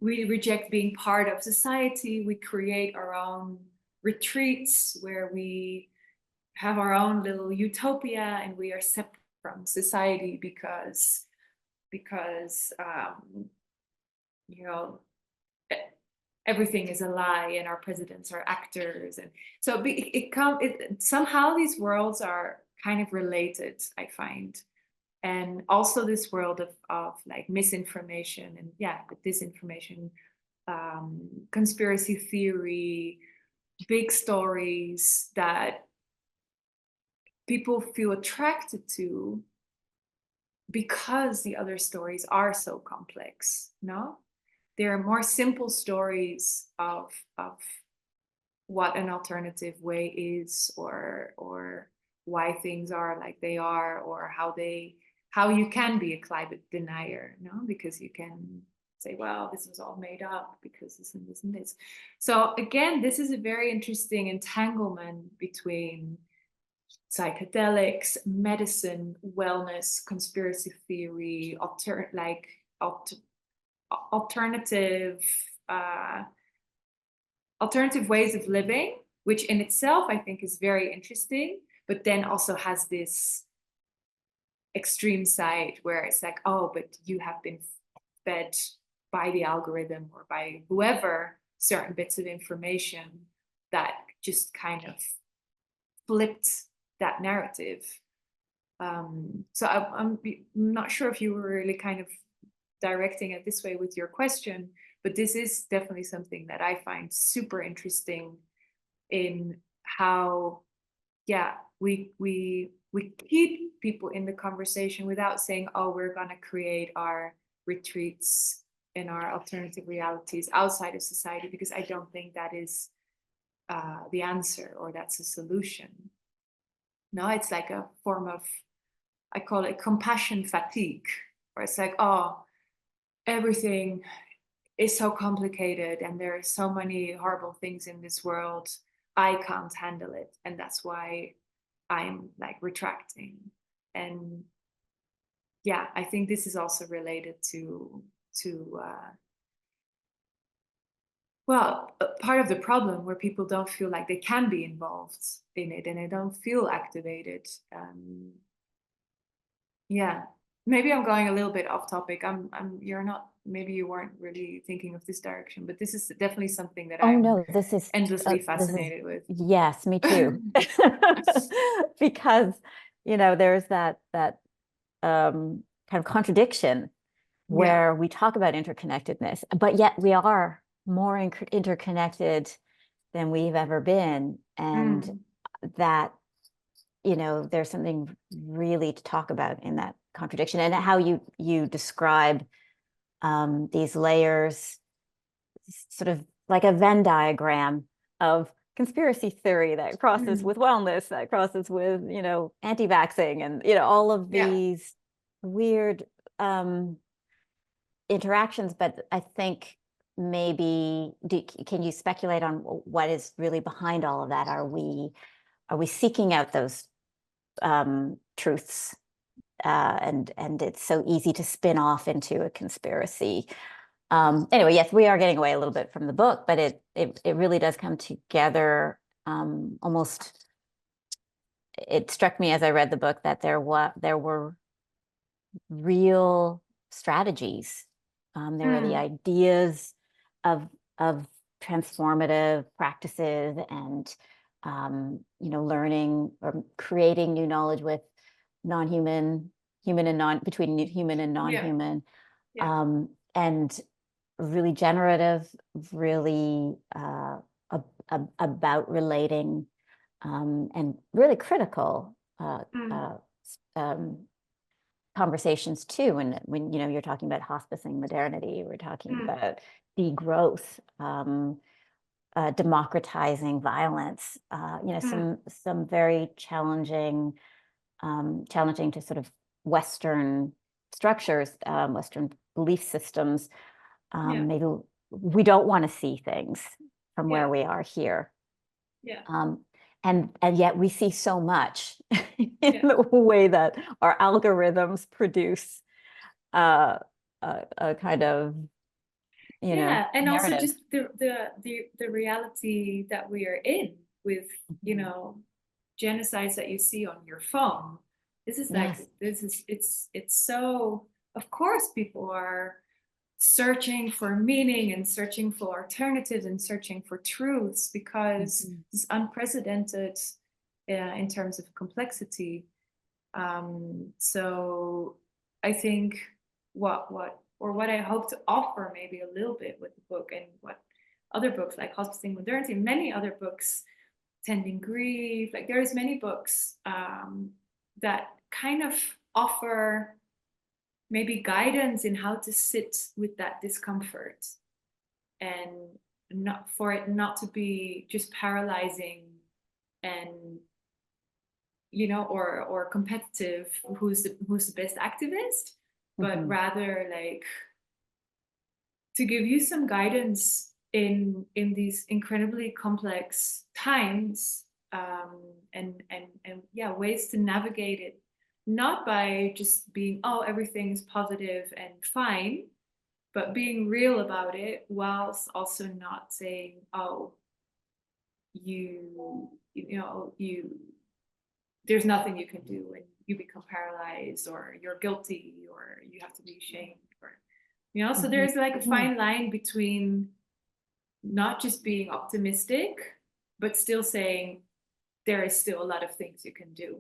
we reject being part of society. We create our own retreats where we have our own little utopia, and we are separate from society because everything is a lie, and our presidents are actors. And so somehow these worlds are kind of related, I find. And also this world of like misinformation and disinformation, conspiracy theory, big stories that people feel attracted to because the other stories are so complex. There are more simple stories of what an alternative way is, or why things are like they are, or how how you can be a climate denier, no? Because you can say, well, this was all made up because this and this and this. So again, this is a very interesting entanglement between psychedelics, medicine, wellness, conspiracy theory, alternative ways of living, which in itself I think is very interesting, but then also has this extreme side where it's like, oh, but you have been fed by the algorithm or by whoever certain bits of information that just kind of flipped that narrative. So I'm not sure if you were really kind of directing it this way with your question, but this is definitely something that I find super interesting in how, yeah, we keep people in the conversation without saying, oh, we're going to create our retreats and our alternative realities outside of society, because I don't think that is the answer or that's a solution. No, it's like a form of, I call it compassion fatigue, where it's like, oh, everything is so complicated and there are so many horrible things in this world. I can't handle it. And that's why I'm like retracting. And yeah, I think this is also related to part of the problem where people don't feel like they can be involved in it and they don't feel activated. Yeah, maybe I'm going a little bit off topic. You're not, maybe you weren't really thinking of this direction, but this is definitely something that Oh I'm no, this is endlessly this is, fascinated with. yes, me too. Because, there's that kind of contradiction where we talk about interconnectedness, but yet we are more interconnected than we've ever been. And that, there's something really to talk about in that contradiction, and how you describe these layers, sort of like a Venn diagram of conspiracy theory that crosses with wellness, that crosses with, anti-vaxxing, and, all of these weird interactions. But I think maybe, can you speculate on what is really behind all of that? Are we seeking out those truths, and it's so easy to spin off into a conspiracy? Anyway, yes, we are getting away a little bit from the book, but it really does come together. Almost, it struck me as I read the book that there were real strategies. There were the ideas of transformative practices, and learning or creating new knowledge with non-human, human and non, between human and non-human, and really generative, really about relating, and really critical conversations too. And when you're talking about hospicing modernity, we're talking about degrowth, democratizing violence, some very challenging to sort of Western structures, Western belief systems. Maybe we don't want to see things from where we are here. And yet we see so much in the way that our algorithms produce a kind of, and narrative. also just the reality that we are in with, genocides that you see on your phone. This is like, it's so, of course people are searching for meaning and searching for alternatives and searching for truths, because it's unprecedented in terms of complexity. So I think what I hope to offer maybe a little bit with the book, and what other books like Hospicing Modernity, many other books, Tending Grief, like there's many books that kind of offer maybe guidance in how to sit with that discomfort, and not for it not to be just paralyzing and you know, or competitive, who's the best activist, but rather like to give you some guidance in these incredibly complex times, and yeah, ways to navigate it, not by just being, oh, everything is positive and fine, but being real about it, whilst also not saying, oh, you know, there's nothing you can do and you become paralyzed, or you're guilty, or you have to be ashamed, or, you know, so there's like a fine line between not just being optimistic, but still saying there is still a lot of things you can do.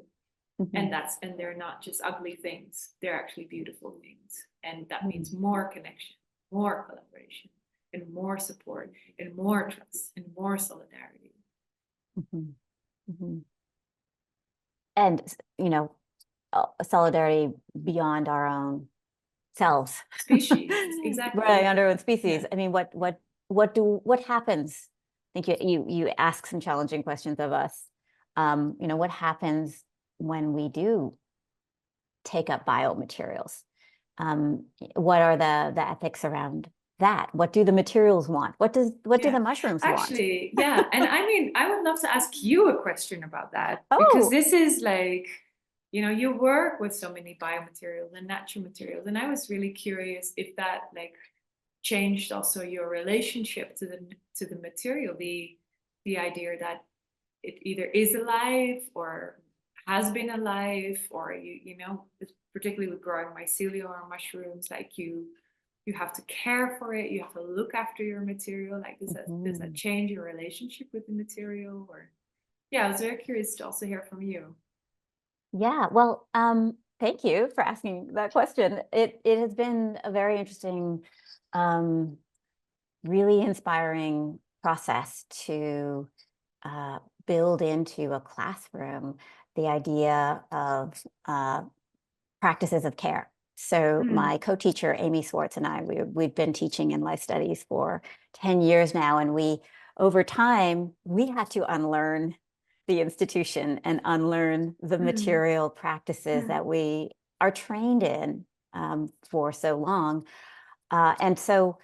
And they're not just ugly things, they're actually beautiful things. And that means more connection, more collaboration, and more support, and more trust, and more solidarity. And, you know, solidarity beyond our own selves. Species, exactly. Right, under our own species. Yeah. I mean, what happens? I think you ask some challenging questions of us. You know, what happens when we do take up biomaterials? What are the ethics around that? What do the materials want? What do the mushrooms want? Actually, yeah. And I mean, I would love to ask you a question about that, because this is like, you know, you work with so many biomaterials and natural materials, and I was really curious if that like changed also your relationship to the material, the idea that it either is alive or has been alive, or you know, particularly with growing mycelial or mushrooms, like you have to care for it, you have to look after your material. Like, does that change your relationship with the material? Or yeah, I was very curious to also hear from you. Yeah, well, thank you for asking that question. It has been a very interesting, really inspiring process to build into a classroom the idea of practices of care. So my co-teacher, Amy Swartz, and I, we've been teaching in life studies for 10 years now. And over time, we had to unlearn the institution and unlearn the material practices that we are trained in for so long. And so,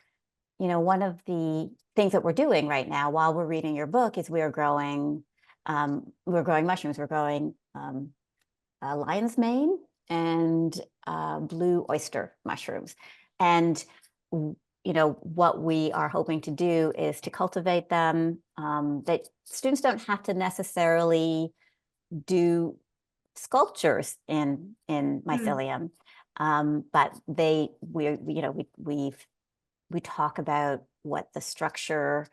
you know, one of the things that we're doing right now while we're reading your book is we're growing mushrooms. We're growing lion's mane and blue oyster mushrooms. And, you know, what we are hoping to do is to cultivate them, that students don't have to necessarily do sculptures in mycelium, but we talk about what the structure,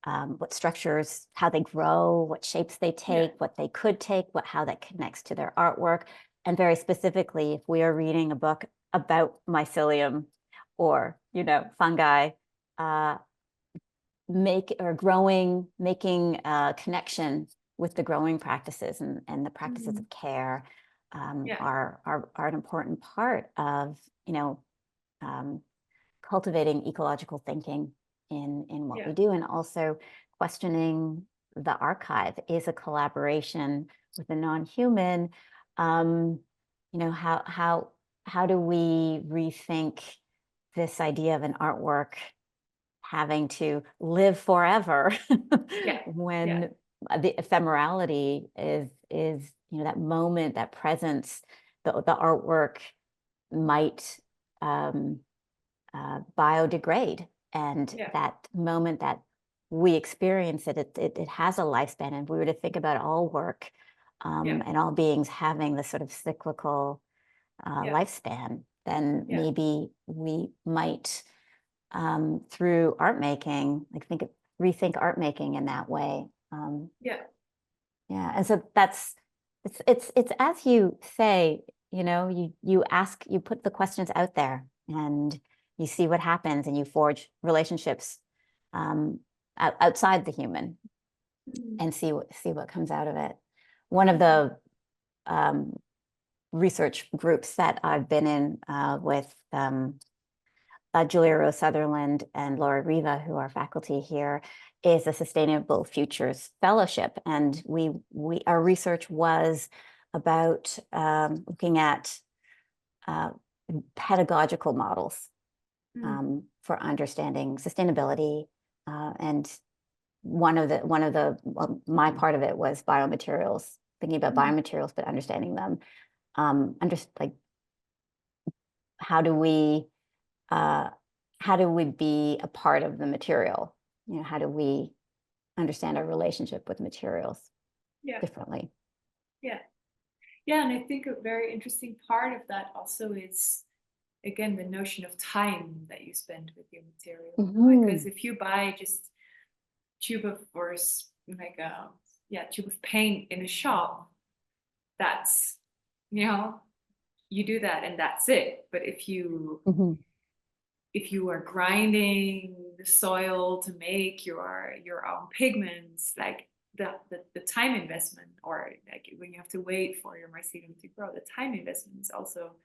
what structures, how they grow, what shapes they take, what they could take, how that connects to their artwork. And very specifically, if we are reading a book about mycelium or, you know, fungi, making a connection with the growing practices and the practices of care are an important part of, you know, cultivating ecological thinking in what we do, and also questioning the archive is a collaboration with the non-human. You know, how do we rethink this idea of an artwork having to live forever when the ephemerality is, you know, that moment, that presence, the artwork might biodegrade, and that moment that we experience it has a lifespan. And if we were to think about all work and all beings having this sort of cyclical lifespan, then maybe we might through art making, like rethink art making in that way. And so it's as you say, you know, you put the questions out there and you see what happens, and you forge relationships outside the human and see what comes out of it. One of the research groups that I've been in with Julia Rose Sutherland and Laura Riva, who are faculty here, is a Sustainable Futures Fellowship. And our research was about looking at pedagogical models for understanding sustainability, and my part of it was biomaterials, thinking about biomaterials, but understanding them. Like, how do we be a part of the material? You know, how do we understand our relationship with materials differently? Yeah. Yeah, and I think a very interesting part of that also is, again, the notion of time that you spend with your material. Because if you buy just tube of tube of paint in a shop, that's, you do that and that's it. But if you are grinding the soil to make your own pigments, like the time investment, or like when you have to wait for your mycelium to grow, the time investment is also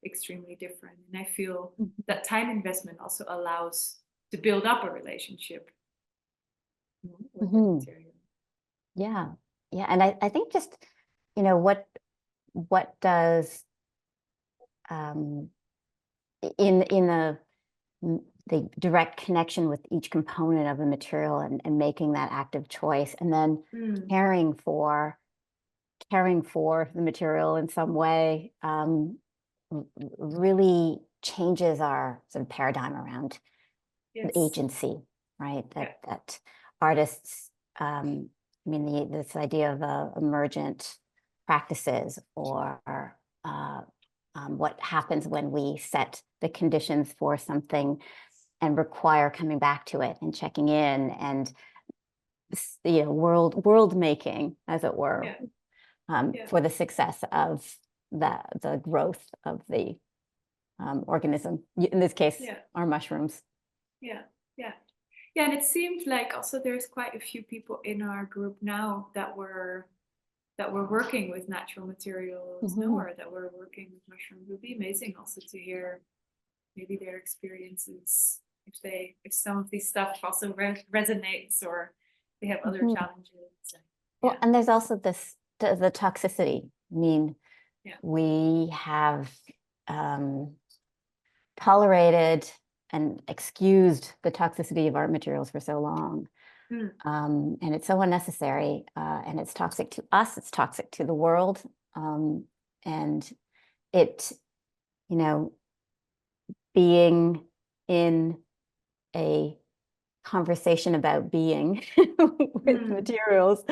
extremely different. And I feel that time investment also allows to build up a relationship with the material. Yeah. And I think just, what does in the direct connection with each component of the material, and making that active choice, and then caring for the material in some way, really changes our sort of paradigm around agency, right? That artists, this idea of emergent practices, or what happens when we set the conditions for something and require coming back to it and checking in, and world making, as it were, for the success of the growth of the organism, in this case our mushrooms. And it seemed like also there's quite a few people in our group now that were working with natural materials, or that were working with mushrooms. It would be amazing also to hear maybe their experiences, if some of these stuff also resonates, or they have other challenges. Well, and there's also the toxicity. We have tolerated and excused the toxicity of art materials for so long. And it's so unnecessary, and it's toxic to us, it's toxic to the world. And it, being in a conversation about being with materials,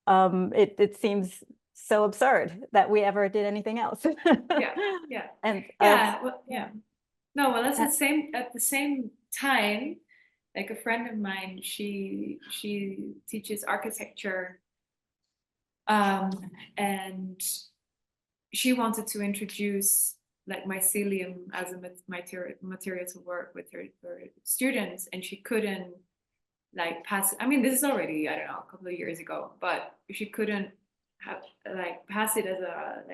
it seems so absurd that we ever did anything else. And Well, at the same time, like a friend of mine, she teaches architecture, and she wanted to introduce like mycelium as a material to work with her students, and she couldn't like pass. This is already, I don't know, a couple of years ago, but she couldn't pass it as a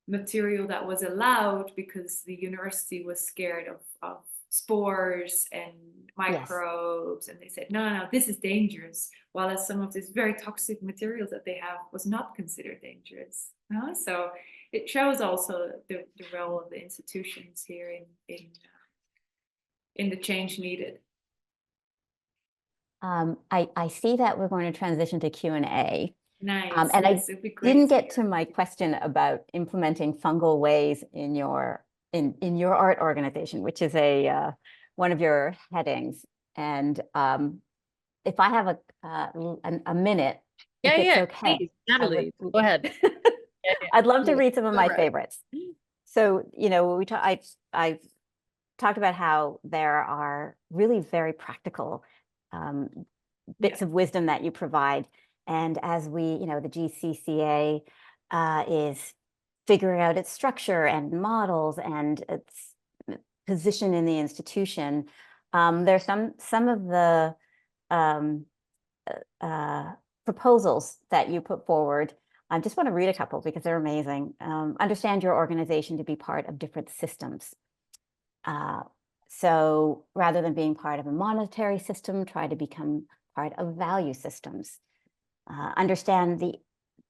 material that was allowed, because the university was scared of spores and microbes, and they said no, this is dangerous, while as some of these very toxic materials that they have was not considered dangerous. So it shows also the role of the institutions here in the change needed. I see that we're going to transition to Q&A. Nice. And I didn't get to my question about implementing fungal ways in your art organization, which is one of your headings. And if I have a minute, if it's okay, please, Natalie, go ahead. I'd love to read some of my favorites. So, I talked about how there are really very practical bits of wisdom that you provide. And as the GCCA is figuring out its structure and models and its position in the institution, there's some of the proposals that you put forward. I just want to read a couple because they're amazing. Understand your organization to be part of different systems. So rather than being part of a monetary system, try to become part of value systems. Understand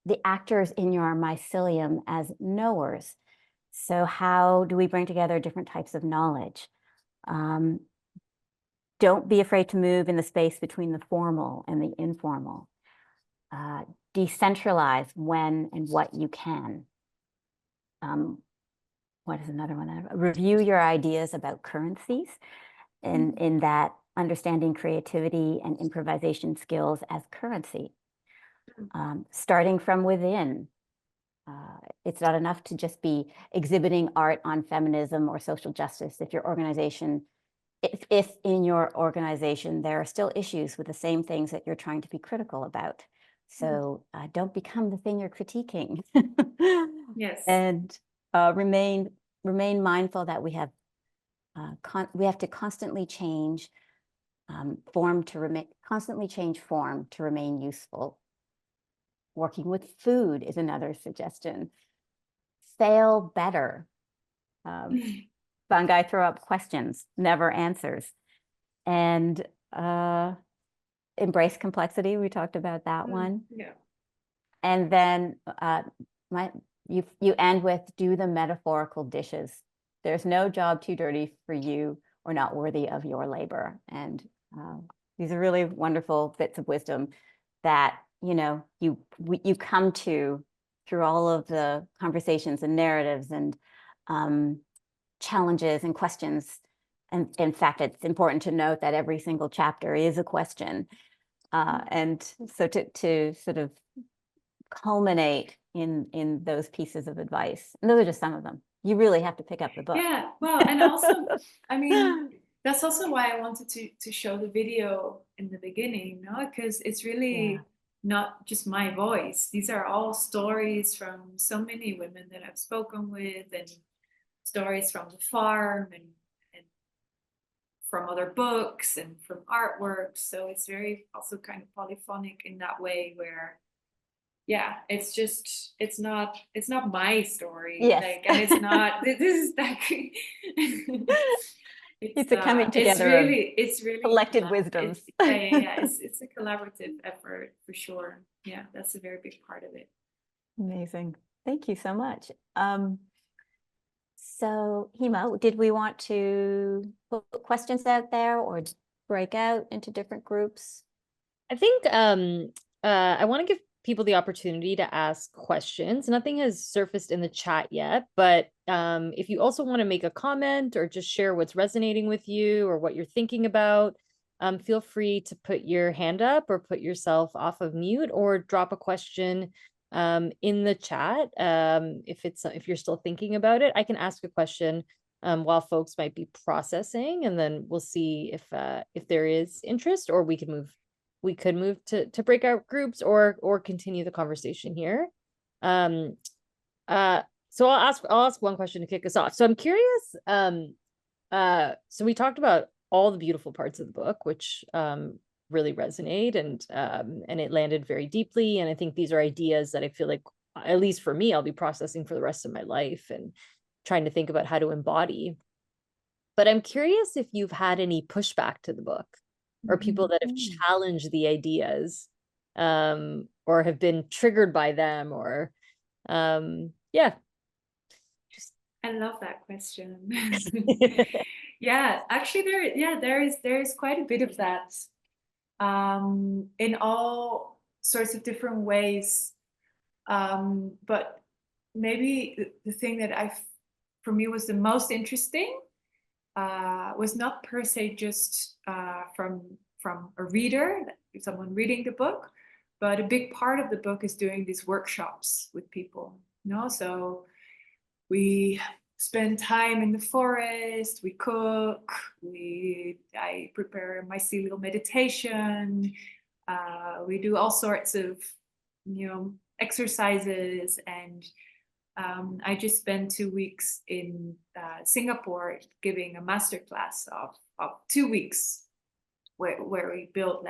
the actors in your mycelium as knowers. So how do we bring together different types of knowledge? Don't be afraid to move in the space between the formal and the informal. Decentralize when and what you can. What is another one? Review your ideas about currencies, and in that understanding creativity and improvisation skills as currency. Starting from within. It's not enough to just be exhibiting art on feminism or social justice. If in your organization there are still issues with the same things that you're trying to be critical about. So don't become the thing you're critiquing. Yes. And remain mindful that we have to constantly change form to remain useful. Working with food is another suggestion. Fail better. Fungi throw up questions, never answers. And embrace complexity. We talked about that one. Yeah. And then you end with do the metaphorical dishes. There's no job too dirty for you or not worthy of your labor. And these are really wonderful bits of wisdom that you come to through all of the conversations and narratives and challenges and questions. And in fact, it's important to note that every single chapter is a question. And so to sort of culminate in those pieces of advice, and those are just some of them. You really have to pick up the book. Yeah, well, and also, I mean, that's also why I wanted to show the video in the beginning, because it's really not just my voice. These are all stories from so many women that I've spoken with, and stories from the farm, and from other books and from artworks. So it's very also kind of polyphonic in that way, where it's not my story. Yes. And it's not this is like it's a coming together it's really collected wisdoms. It's a collaborative effort for sure. Yeah, that's a very big part of it. Amazing. Thank you so much. So Hima, did we want to put questions out there or break out into different groups? I think I want to give people the opportunity to ask questions. Nothing has surfaced in the chat yet, but if you also want to make a comment or just share what's resonating with you or what you're thinking about, feel free to put your hand up or put yourself off of mute or drop a question in the chat. If you're still thinking about it, I can ask a question while folks might be processing, and then we'll see if there is interest, or we could move to breakout groups or continue the conversation here. So I'll ask one question to kick us off. So I'm curious. So we talked about all the beautiful parts of the book, which really resonate, and it landed very deeply. And I think these are ideas that I feel like, at least for me, I'll be processing for the rest of my life and trying to think about how to embody. But I'm curious if you've had any pushback to the book, or people that have challenged the ideas, or have been triggered by them, or I love that question. Yeah, actually there is quite a bit of that, in all sorts of different ways. But maybe the thing that for me was the most interesting was not per se just from a reader, someone reading the book, but a big part of the book is doing these workshops with people. So we spend time in the forest, we cook, I prepare mycelial meditation, we do all sorts of exercises, and I just spent 2 weeks in Singapore giving a masterclass of 2 weeks where we built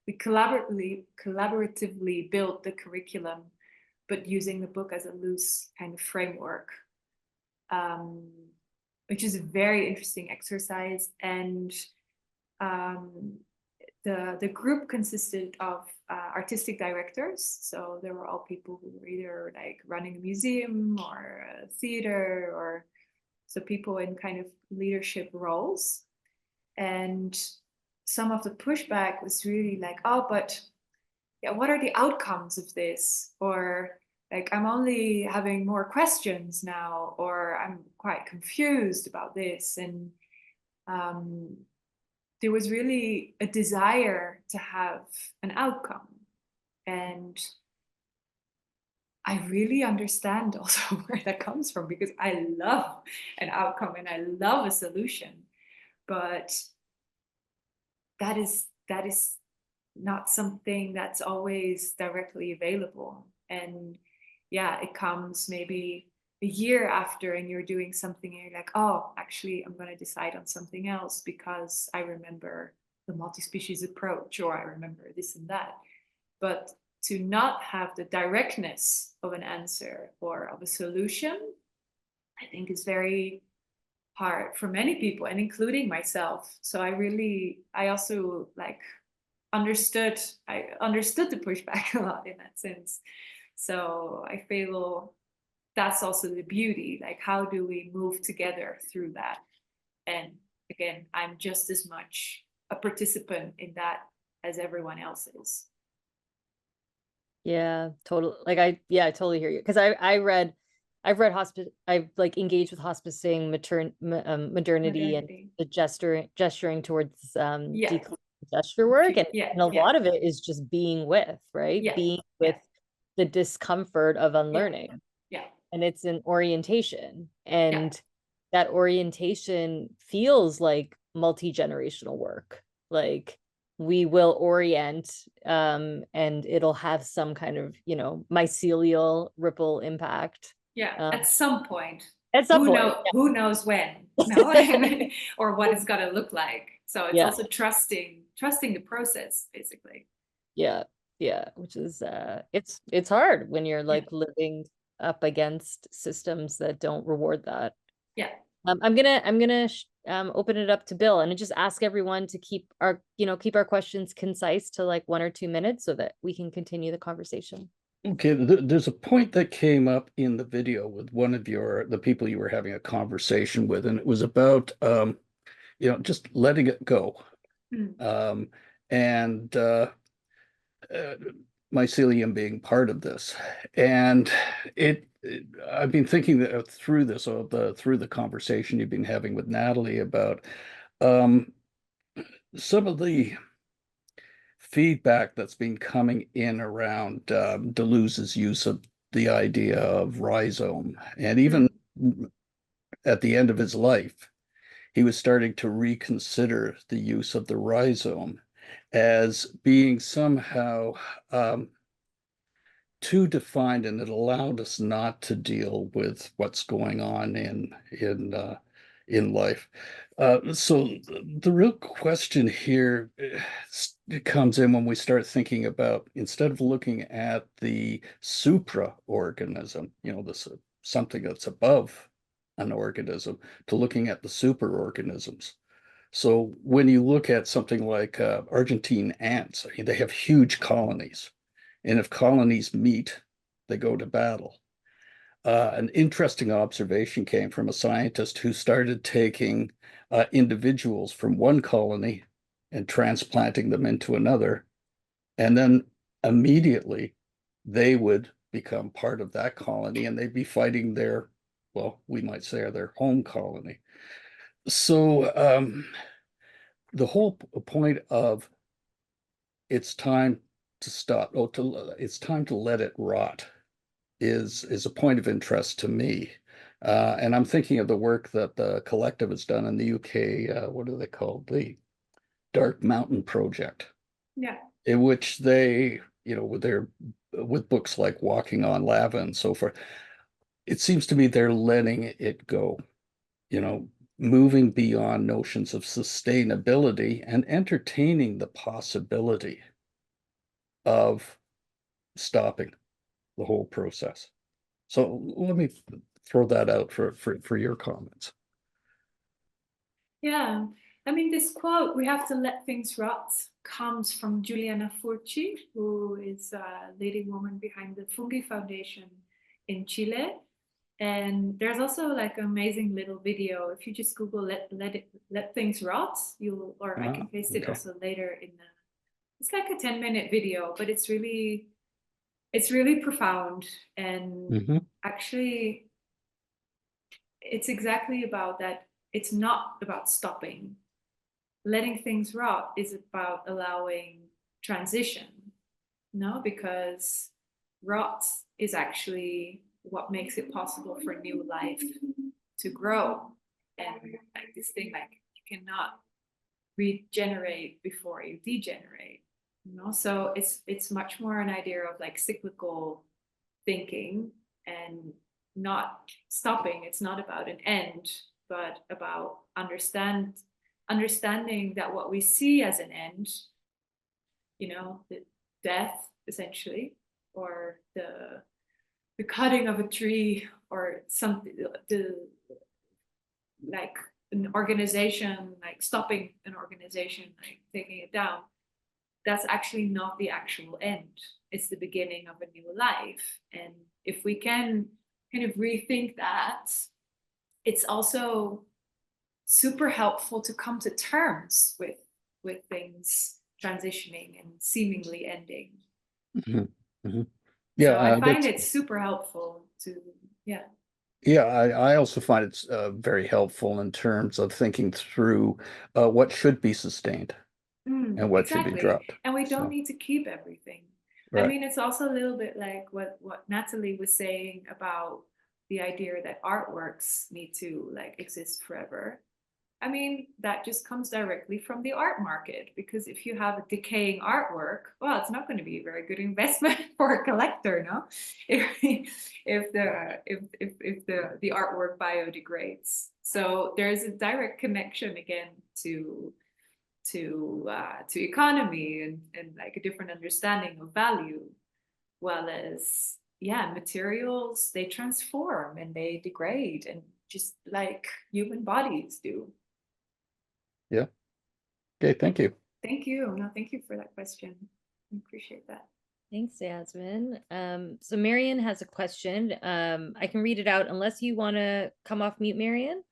we collaboratively built the curriculum, but using the book as a loose kind of framework, which is a very interesting exercise. And the group consisted of artistic directors. So there were all people who were either like running a museum or a theater, or so people in kind of leadership roles. And some of the pushback was really like, oh, but yeah, what are the outcomes of this? Or like, I'm only having more questions now, or I'm quite confused about this. And there was really a desire to have an outcome. And I really understand also where that comes from, because I love an outcome and I love a solution. But that is not something that's always directly available. And yeah, it comes maybe a year after and you're doing something and you're like, oh, actually, I'm going to decide on something else because I remember the multi-species approach, or I remember this and that. But to not have the directness of an answer or of a solution, I think is very hard for many people, and including myself. So I also like understood the pushback a lot in that sense. So I feel that's also the beauty, like how do we move together through that? And again, I'm just as much a participant in that as everyone else is. Yeah, totally. Like I totally hear you. Because I've read hospice, I've like engaged with hospicing, modernity, and the gesturing towards Yeah. gesture work. And, Yeah, and a yeah. lot of it is just being with, right? Yeah, Being yeah. with the discomfort of unlearning. Yeah. And it's an orientation. And that orientation feels like multi-generational work. Like we will orient and it'll have some kind of, mycelial ripple impact. Yeah, at some point. At some point. Who knows when? No, or what it's gonna look like. So it's also trusting the process, basically. Yeah, which is it's hard when you're like living up against systems that don't reward that. Yeah. I'm gonna open it up to Bill and just ask everyone to keep our questions concise to like 1 or 2 minutes so that we can continue the conversation. Okay, there's a point that came up in the video with one of the people you were having a conversation with, and it was about just letting it go. And mycelium being part of this. And I've been thinking that through the conversation you've been having with Natalie about some of the feedback that's been coming in around Deleuze's use of the idea of rhizome. And even at the end of his life, he was starting to reconsider the use of the rhizome as being somehow too defined, and it allowed us not to deal with what's going on in life. So the real question here comes in when we start thinking about, instead of looking at the supra-organism, this something that's above an organism, to looking at the superorganisms. So when you look at something like Argentine ants, they have huge colonies. And if colonies meet, they go to battle. An interesting observation came from a scientist who started taking individuals from one colony and transplanting them into another. And then immediately they would become part of that colony and they'd be fighting we might say their home colony. So the whole point of it's time to stop, it's time to let it rot is a point of interest to me. And I'm thinking of the work that the collective has done in the UK, what are they called? The Dark Mountain Project. Yeah. In which they, with books like Walking on Lava and so forth, it seems to me they're letting it go, moving beyond notions of sustainability and entertaining the possibility of stopping the whole process. So let me throw that out for your comments. Yeah, I mean, this quote, "We have to let things rot," comes from Juliana Furci, who is a leading woman behind the Fungi Foundation in Chile. And there's also like an amazing little video. If you just Google let things rot, or I can paste it okay. also later in the, it's like a 10-minute video, but it's really profound. And actually, it's exactly about that. It's not about stopping. Letting things rot is about allowing transition, no? Because rot is actually what makes it possible for new life to grow. And like this thing, like you cannot regenerate before you degenerate, you know? So it's much more an idea of like cyclical thinking and not stopping. It's not about an end, but about understanding that what we see as an end, you know, the death essentially, or the cutting of a tree, or something, the like an organization, like stopping an organization, like taking it down, that's actually not the actual end. It's the beginning of a new life. And if we can kind of rethink that, it's also super helpful to come to terms with things transitioning and seemingly ending. Yeah, so I find it super helpful to, yeah. Yeah, I also find it's very helpful in terms of thinking through what should be sustained and what should be Exactly. dropped. And we don't So, need to keep everything. I right. mean, it's also a little bit like what Natalie was saying about the idea that artworks need to like exist forever. I mean, that just comes directly from the art market, because if you have a decaying artwork, well, it's not going to be a very good investment for a collector, no? If the artwork biodegrades. So there's a direct connection again to economy and like a different understanding of value, well as, yeah, materials, they transform and they degrade, and just like human bodies do. Yeah. Okay, thank you. Thank you. No, thank you for that question. I appreciate that. Thanks, Yasmine. So Marian has a question. I can read it out unless you want to come off mute, Marian.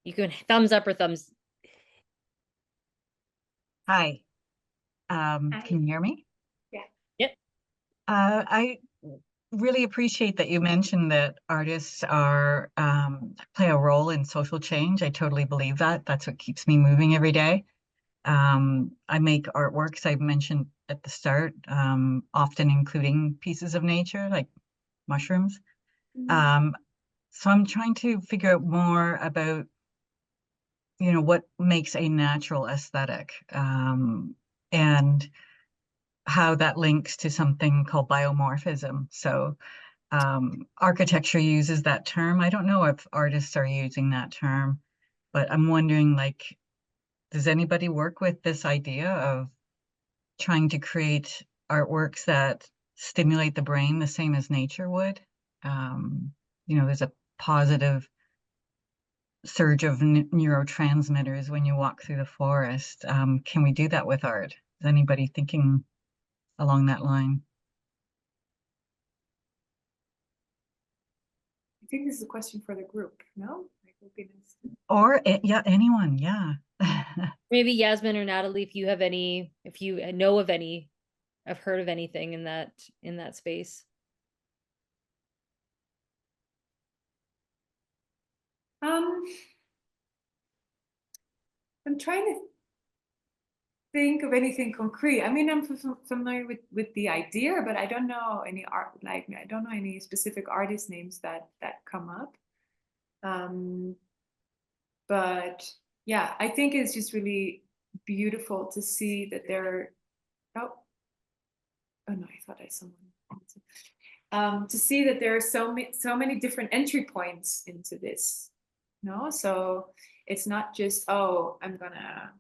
You can thumbs up or thumbs. Hi. Can you hear me? Yeah. Yep. I really appreciate that you mentioned that artists are play a role in social change. I totally believe that. That's what keeps me moving every day. I make artworks, I mentioned at the start, often including pieces of nature like mushrooms. So I'm trying to figure out more about, you know, what makes a natural aesthetic, and how that links to something called biomorphism. So architecture uses that term. I don't know if artists are using that term, but I'm wondering, like, does anybody work with this idea of trying to create artworks that stimulate the brain the same as nature would? You know, there's a positive surge of neurotransmitters when you walk through the forest. Can we do that with art? Is anybody thinking along that line? I think this is a question for the group, no? Like, would be nice. Or yeah, anyone, yeah. Maybe Yasmine or Natalie, if you have any, if you know of any, I've heard of anything in that space. I'm trying to think of anything concrete. I mean, I'm familiar with the idea, but I don't know any art, like I don't know any specific artist names that come up. But yeah, I think it's just really beautiful to see that there. Oh no, I thought I saw someone. To see that there are so many different entry points into this. No, so it's not just, oh, I'm gonna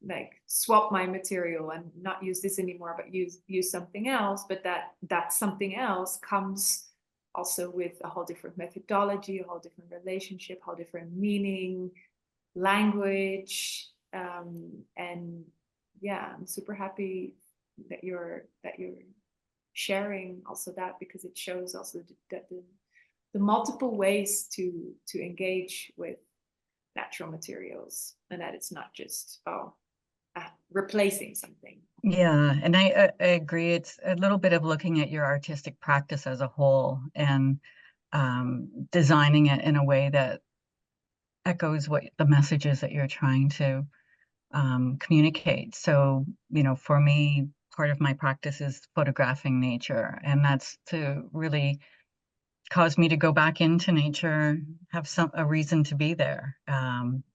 like swap my material and not use this anymore, but use something else. But that something else comes also with a whole different methodology, a whole different relationship, whole different meaning, language, and yeah, I'm super happy that you're sharing also that, because it shows also the multiple ways to engage with natural materials, and that it's not just replacing something. Yeah, and I agree. It's a little bit of looking at your artistic practice as a whole and designing it in a way that echoes what the message is that you're trying to communicate. So, you know, for me, part of my practice is photographing nature, and that's to really cause me to go back into nature, have a reason to be there.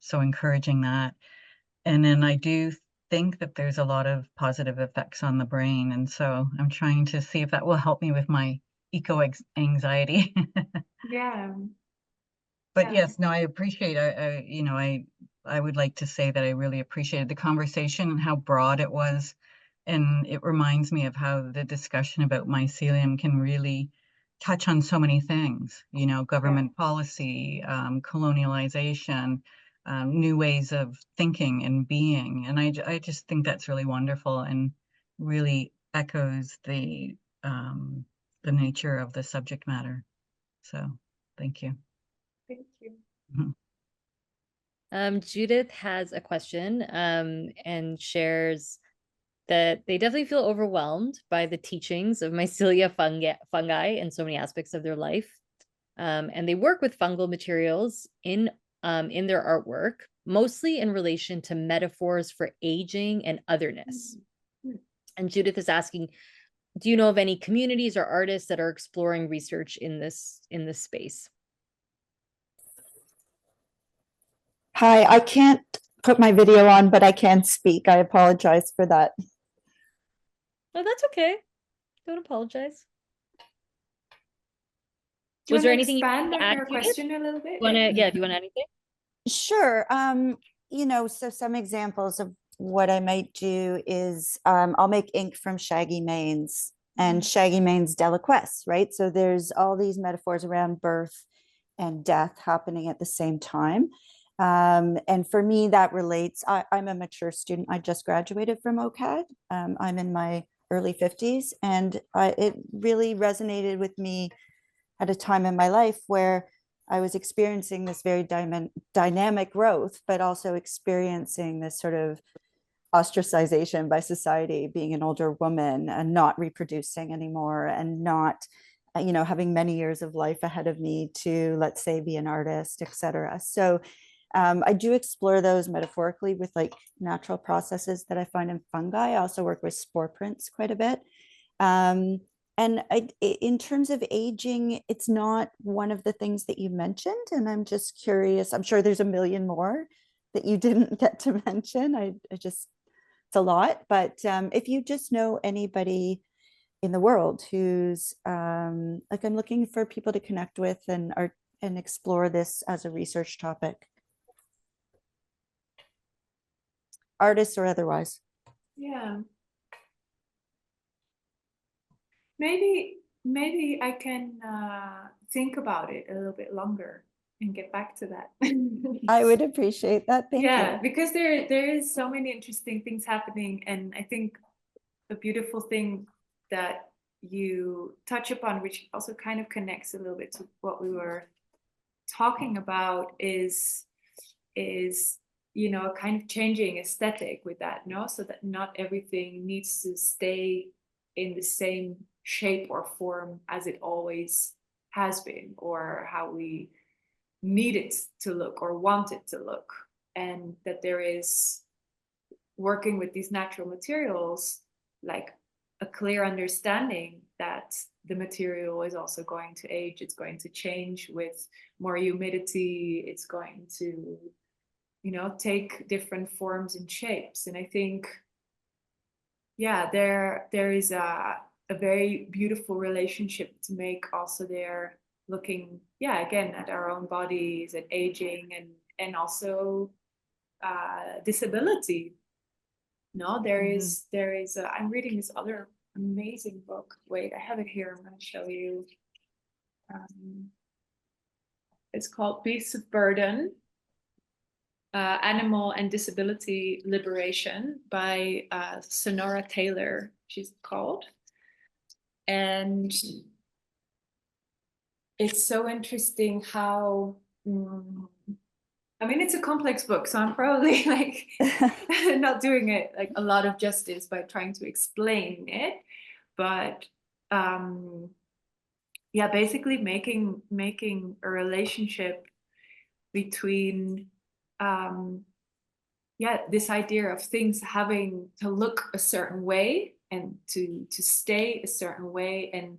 So encouraging that. And then I do think that there's a lot of positive effects on the brain. And so I'm trying to see if that will help me with my eco-anxiety. Yeah. But yes, no, I appreciate, I would like to say that I really appreciated the conversation and how broad it was. And it reminds me of how the discussion about mycelium can really touch on so many things, you know, government policy, colonialization, new ways of thinking and being. And I just think that's really wonderful and really echoes the nature of the subject matter. So thank you. Thank you. Judith has a question and shares that they definitely feel overwhelmed by the teachings of mycelia fungi in so many aspects of their life. And they work with fungal materials in their artwork, mostly in relation to metaphors for aging and otherness. And Judith is asking, do you know of any communities or artists that are exploring research in this space? Hi, I can't put my video on, but I can speak. I apologize for that. Oh, that's okay. Don't apologize. Do you Was there want to anything you expand wanted to on add, your Judith? question a little bit? Do you want anything? Sure. You know, so some examples of what I might do is I'll make ink from shaggy manes and shaggy manes deliquesce, right? So there's all these metaphors around birth and death happening at the same time. And for me, that relates, I'm a mature student. I just graduated from OCAD. I'm in my early 50s, and it really resonated with me at a time in my life where I was experiencing this very dynamic growth, but also experiencing this sort of ostracization by society, being an older woman and not reproducing anymore, and not, you know, having many years of life ahead of me to, let's say, be an artist, etc. So I do explore those metaphorically with like natural processes that I find in fungi. I also work with spore prints quite a bit. And in terms of aging, it's not one of the things that you mentioned. And I'm just curious, I'm sure there's a million more that you didn't get to mention. It's a lot. But if you just know anybody in the world who's like, I'm looking for people to connect with and explore this as a research topic. Artists or otherwise. Yeah. Maybe I can think about it a little bit longer and get back to that. I would appreciate that. Thank Yeah, you. because there is so many interesting things happening, and I think the beautiful thing that you touch upon, which also kind of connects a little bit to what we were talking about, is you know, kind of changing aesthetic with that, no? So that not everything needs to stay in the same shape or form as it always has been, or how we need it to look or want it to look. And that there is, working with these natural materials, like a clear understanding that the material is also going to age, it's going to change with more humidity, it's going to, you know, take different forms and shapes. And I think, yeah, there is a very beautiful relationship to make also there, looking, yeah, again, at our own bodies and aging, and also disability. No, there is I'm reading this other amazing book. Wait, I have it here. I'm going to show you. It's called Beasts of Burden. Animal and Disability Liberation by Sonora Taylor, she's called. And it's so interesting how, I mean, it's a complex book, so I'm probably like not doing it like a lot of justice by trying to explain it. But yeah, basically making a relationship between yeah, this idea of things having to look a certain way and to stay a certain way, and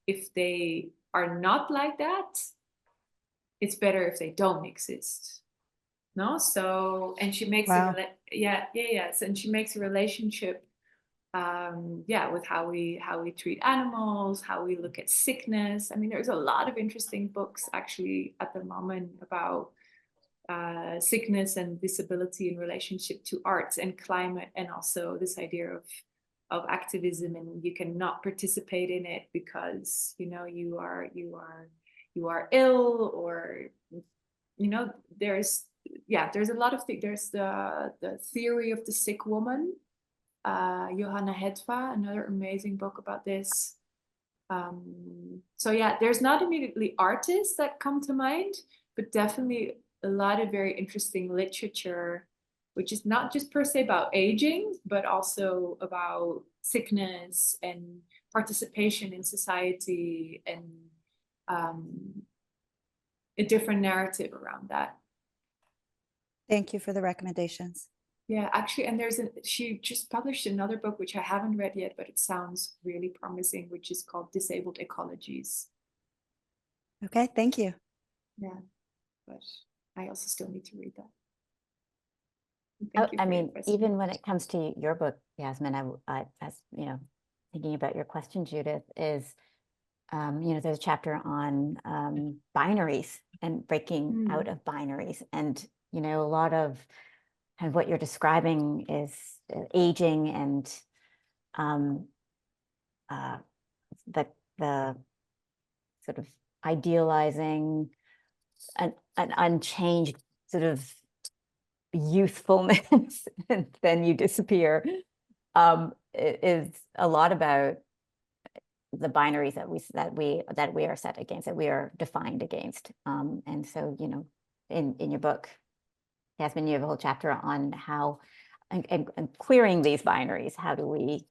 if they are not like that, it's better if they don't exist. No, so, and she makes Wow. yes, and she makes a relationship yeah, with how we treat animals, how we look at sickness. I mean, there's a lot of interesting books actually at the moment about sickness and disability in relationship to arts and climate, and also this idea of activism, and you cannot participate in it because you are ill, or there's a lot of things. There's the theory of the sick woman, Johanna Hedva, another amazing book about this. So yeah, there's not immediately artists that come to mind, but definitely a lot of very interesting literature, which is not just per se about aging, but also about sickness and participation in society, and a different narrative around that. Thank you for the recommendations. Yeah, actually, and she just published another book, which I haven't read yet, but it sounds really promising, which is called Disabled Ecologies. Okay, thank you. Yeah, but I also still need to read that. I mean, even when it comes to your book, Yasmine, as thinking about your question, Judith, is there's a chapter on binaries and breaking out of binaries, and a lot of kind of what you're describing is aging and the sort of idealizing an unchanged sort of youthfulness, and then you disappear. It is a lot about the binaries that we are set against, that we are defined against. And so, in your book, Yasmine, you have a whole chapter on how and clearing these binaries. How do we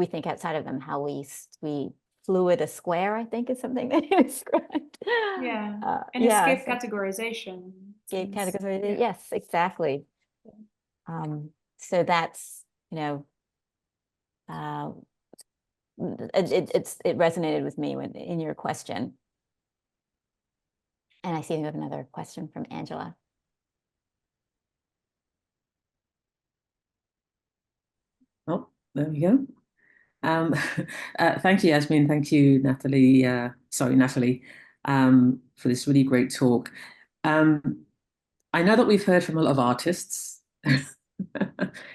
think outside of them? How we fluid a square, I think, is something that you described. Yeah, and escape categorization. Escape categorization, yes, exactly. So that's, it resonated with me in your question. And I see we have another question from Angela. Oh, there we go. Thank you, Yasmine. Thank you, Natalie. Natalie, for this really great talk. I know that we've heard from a lot of artists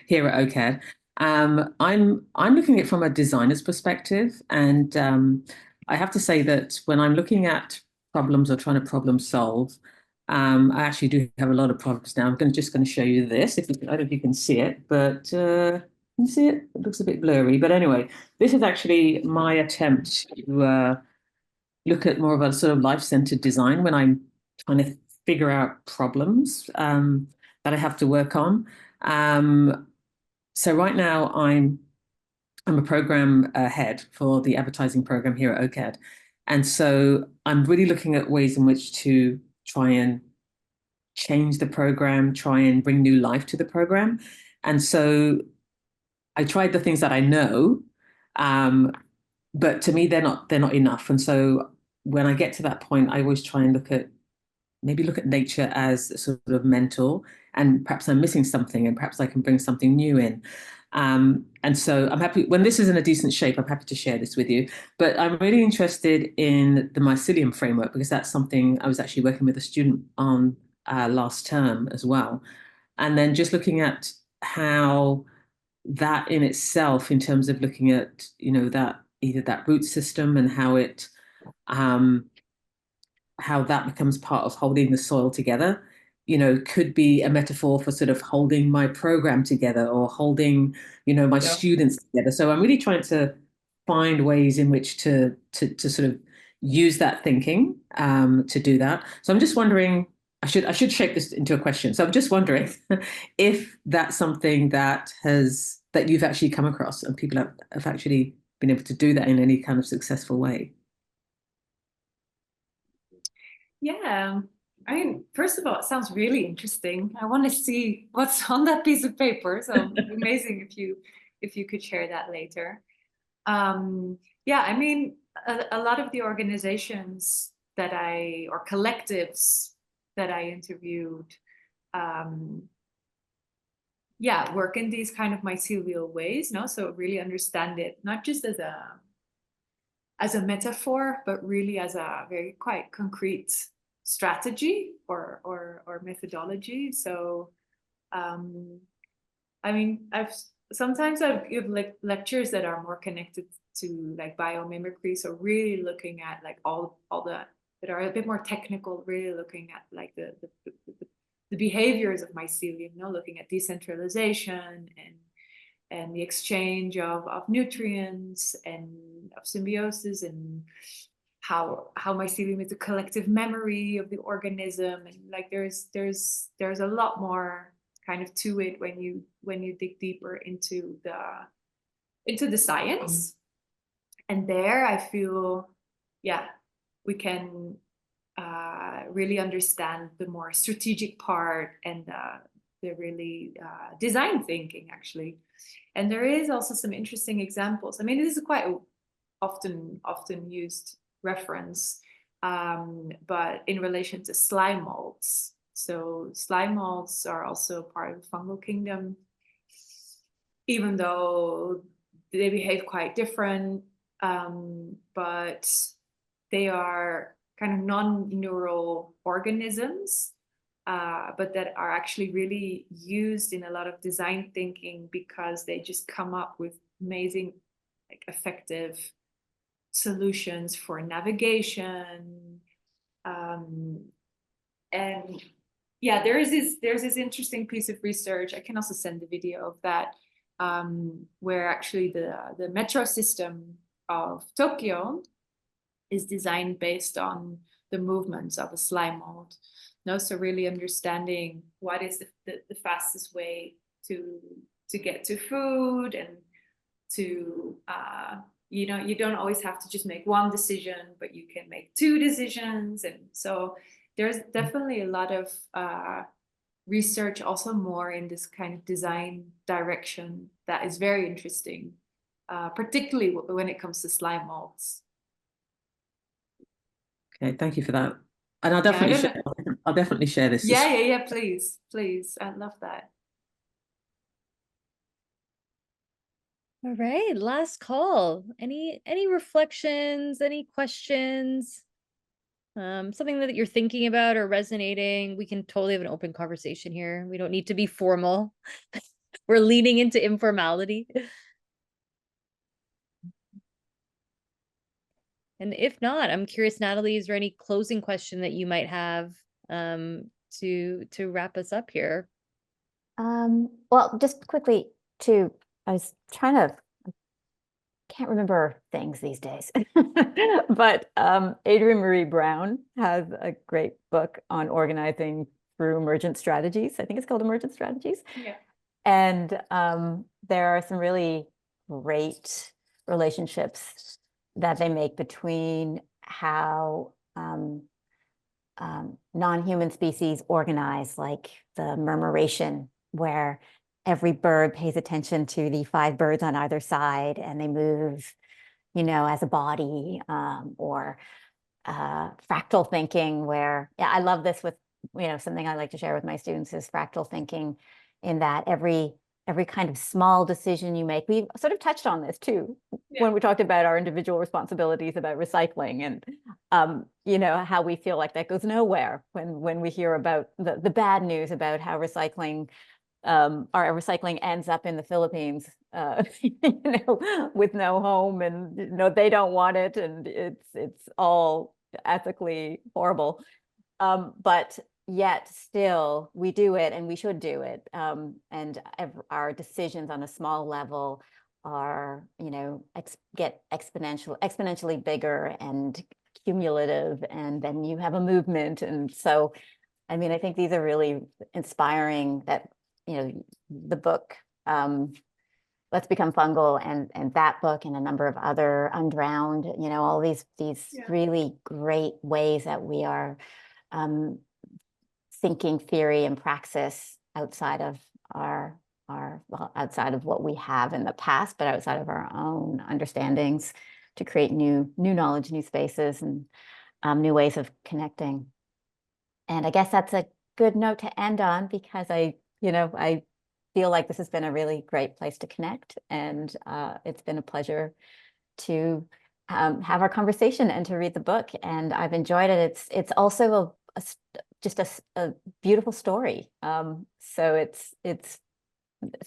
here at OCAD. I'm looking at it from a designer's perspective, and I have to say that when I'm looking at problems or trying to problem solve, I actually do have a lot of problems now. I'm just going to show you this. I don't know if you can see it, but can you see it? It looks a bit blurry. But anyway, this is actually my attempt to look at more of a sort of life-centered design when I'm trying to figure out problems that I have to work on. So right now I'm a program head for the advertising program here at OCAD. And so I'm really looking at ways in which to try and change the program, try and bring new life to the program. And so I tried the things that I know, but to me, they're not enough. And so when I get to that point, I always try and look at nature as a sort of mentor, and perhaps I'm missing something, and perhaps I can bring something new in. And so I'm happy when this is in a decent shape. I'm happy to share this with you. But I'm really interested in the mycelium framework, because that's something I was actually working with a student on last term as well. And then just looking at how that in itself, in terms of looking at that root system and how it how that becomes part of holding the soil together, you know, could be a metaphor for sort of holding my program together or holding, you know, my students together. So I'm really trying to find ways in which to sort of use that thinking to do that. So I'm just wondering, I should shape this into a question. So I'm just wondering if that's something that you've actually come across and people have actually been able to do that in any kind of successful way. Yeah, I mean, first of all, it sounds really interesting. I want to see what's on that piece of paper. So amazing if you could share that later. Yeah, I mean, a lot of the organizations or collectives that I interviewed, yeah, work in these kind of mycelial ways, no? So really understand it, not just as a metaphor, but really as a very quite concrete strategy or methodology. So, I mean, sometimes I give like lectures that are more connected to like biomimicry. So really looking at like all the that are a bit more technical, really looking at like the behaviors of mycelium, you know, looking at decentralization and the exchange of nutrients and of symbiosis and how mycelium is a collective memory of the organism, and like there's a lot more kind of to it when you dig deeper into the science. And there I feel, yeah, we can really understand the more strategic part and the really design thinking actually. And there is also some interesting examples. I mean, this is quite a often used reference, but in relation to slime molds. So slime molds are also part of the fungal kingdom, even though they behave quite different, but they are kind of non-neural organisms, but that are actually really used in a lot of design thinking because they just come up with amazing, like effective solutions for navigation. And yeah, there's this interesting piece of research. I can also send the video of that, where actually the metro system of Tokyo is designed based on the movements of a slime mold. No, so really understanding what is the fastest way to get to food, and to you know, you don't always have to just make one decision, but you can make two decisions. And so there's definitely a lot of research also more in this kind of design direction that is very interesting, particularly when it comes to slime molds. Okay, thank you for that. And I'll definitely share this. Yeah, please, I'd love that. All right, last call. Any reflections, any questions? Something that you're thinking about or resonating? We can totally have an open conversation here. We don't need to be formal. We're leaning into informality. And if not, I'm curious, Natalie, is there any closing question that you might have to wrap us up here? Well, just quickly too, I was trying to, can't remember things these days, but Adrienne Maree Brown has a great book on organizing through emergent strategies. I think it's called Emergent Strategies. Yeah. And there are some really great relationships that they make between how non-human species organize, like the murmuration, where every bird pays attention to the 5 birds on either side and they move, you know, as a body, or fractal thinking, where, yeah, I love this with, you know, something I like to share with my students is fractal thinking, in that every kind of small decision you make, we sort of touched on this too, when we talked about our individual responsibilities about recycling, and you know, how we feel like that goes nowhere when we hear about the bad news about how recycling, our recycling ends up in the Philippines, you know, with no home, and you know, they don't want it, and it's all ethically horrible. But yet still we do it, and we should do it. And our decisions on a small level are, you know, get exponentially bigger and cumulative, and then you have a movement. And so, I mean, I think these are really inspiring, that, you know, the book, Let's Become Fungal, and that book, and a number of other, Undrowned, you know, all these really great ways that we are thinking theory and praxis outside of well, outside of what we have in the past, but outside of our own understandings, to create new knowledge, new spaces, and new ways of connecting. And I guess that's a good note to end on, because I feel like this has been a really great place to connect, and it's been a pleasure to have our conversation and to read the book, and I've enjoyed it. It's also just a beautiful story. So it's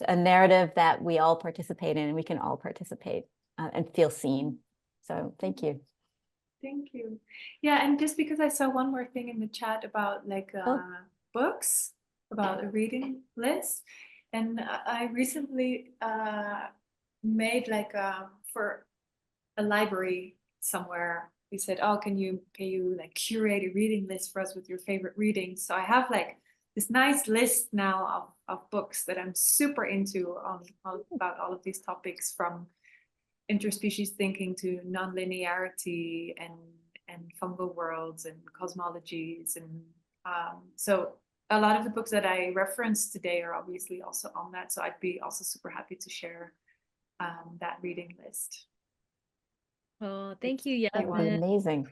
a narrative that we all participate in, and we can all participate and feel seen. So thank you. Thank you. Yeah, and just because I saw one more thing in the chat about like books, about a reading list, and I recently made like for a library somewhere. We said, oh, can you like curate a reading list for us with your favorite readings? So I have like this nice list now of books that I'm super into about all of these topics, from interspecies thinking to nonlinearity and fungal worlds and cosmologies. And so a lot of the books that I referenced today are obviously also on that. So I'd be also super happy to share that reading list. Oh, thank you, That would be Yasmine. amazing.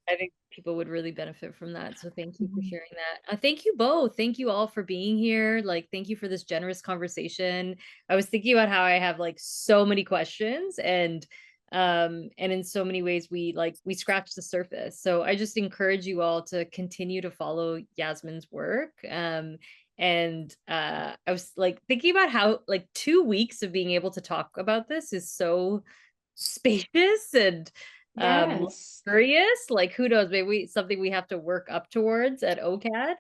I think people would really benefit from that. So thank you for sharing that. Thank you both. Thank you all for being here. Like, thank you for this generous conversation. I was thinking about how I have like so many questions, and in so many ways we scratched the surface. So I just encourage you all to continue to follow Yasmine's work. And I was like thinking about how like 2 weeks of being able to talk about this is so spacious and Yes. curious. Like, who knows, maybe something we have to work up towards at OCAD.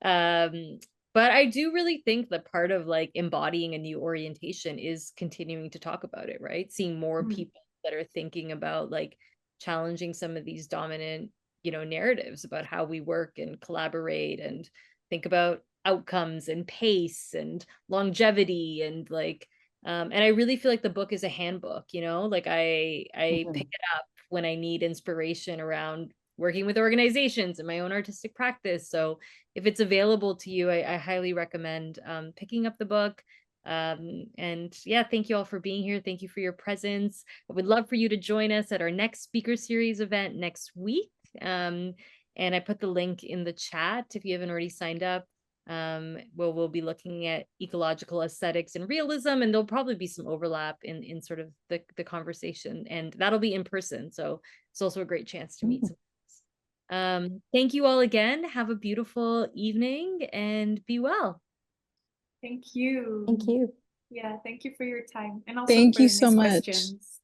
But I do really think that part of like embodying a new orientation is continuing to talk about it, right? Seeing more people that are thinking about like challenging some of these dominant, narratives about how we work and collaborate and think about outcomes and pace and longevity and like and I really feel like the book is a handbook, like I pick it up when I need inspiration around working with organizations and my own artistic practice. So if it's available to you, I highly recommend picking up the book. And yeah, thank you all for being here. Thank you for your presence. I would love for you to join us at our next speaker series event next week. And I put the link in the chat if you haven't already signed up. We'll be looking at ecological aesthetics and realism, and there'll probably be some overlap in sort of the conversation, and that'll be in person. So it's also a great chance to meet some. Thank you all again. Have a beautiful evening and be well. Thank you. Thank you. Yeah, thank you for your time, and also Thank for you the so nice much. questions.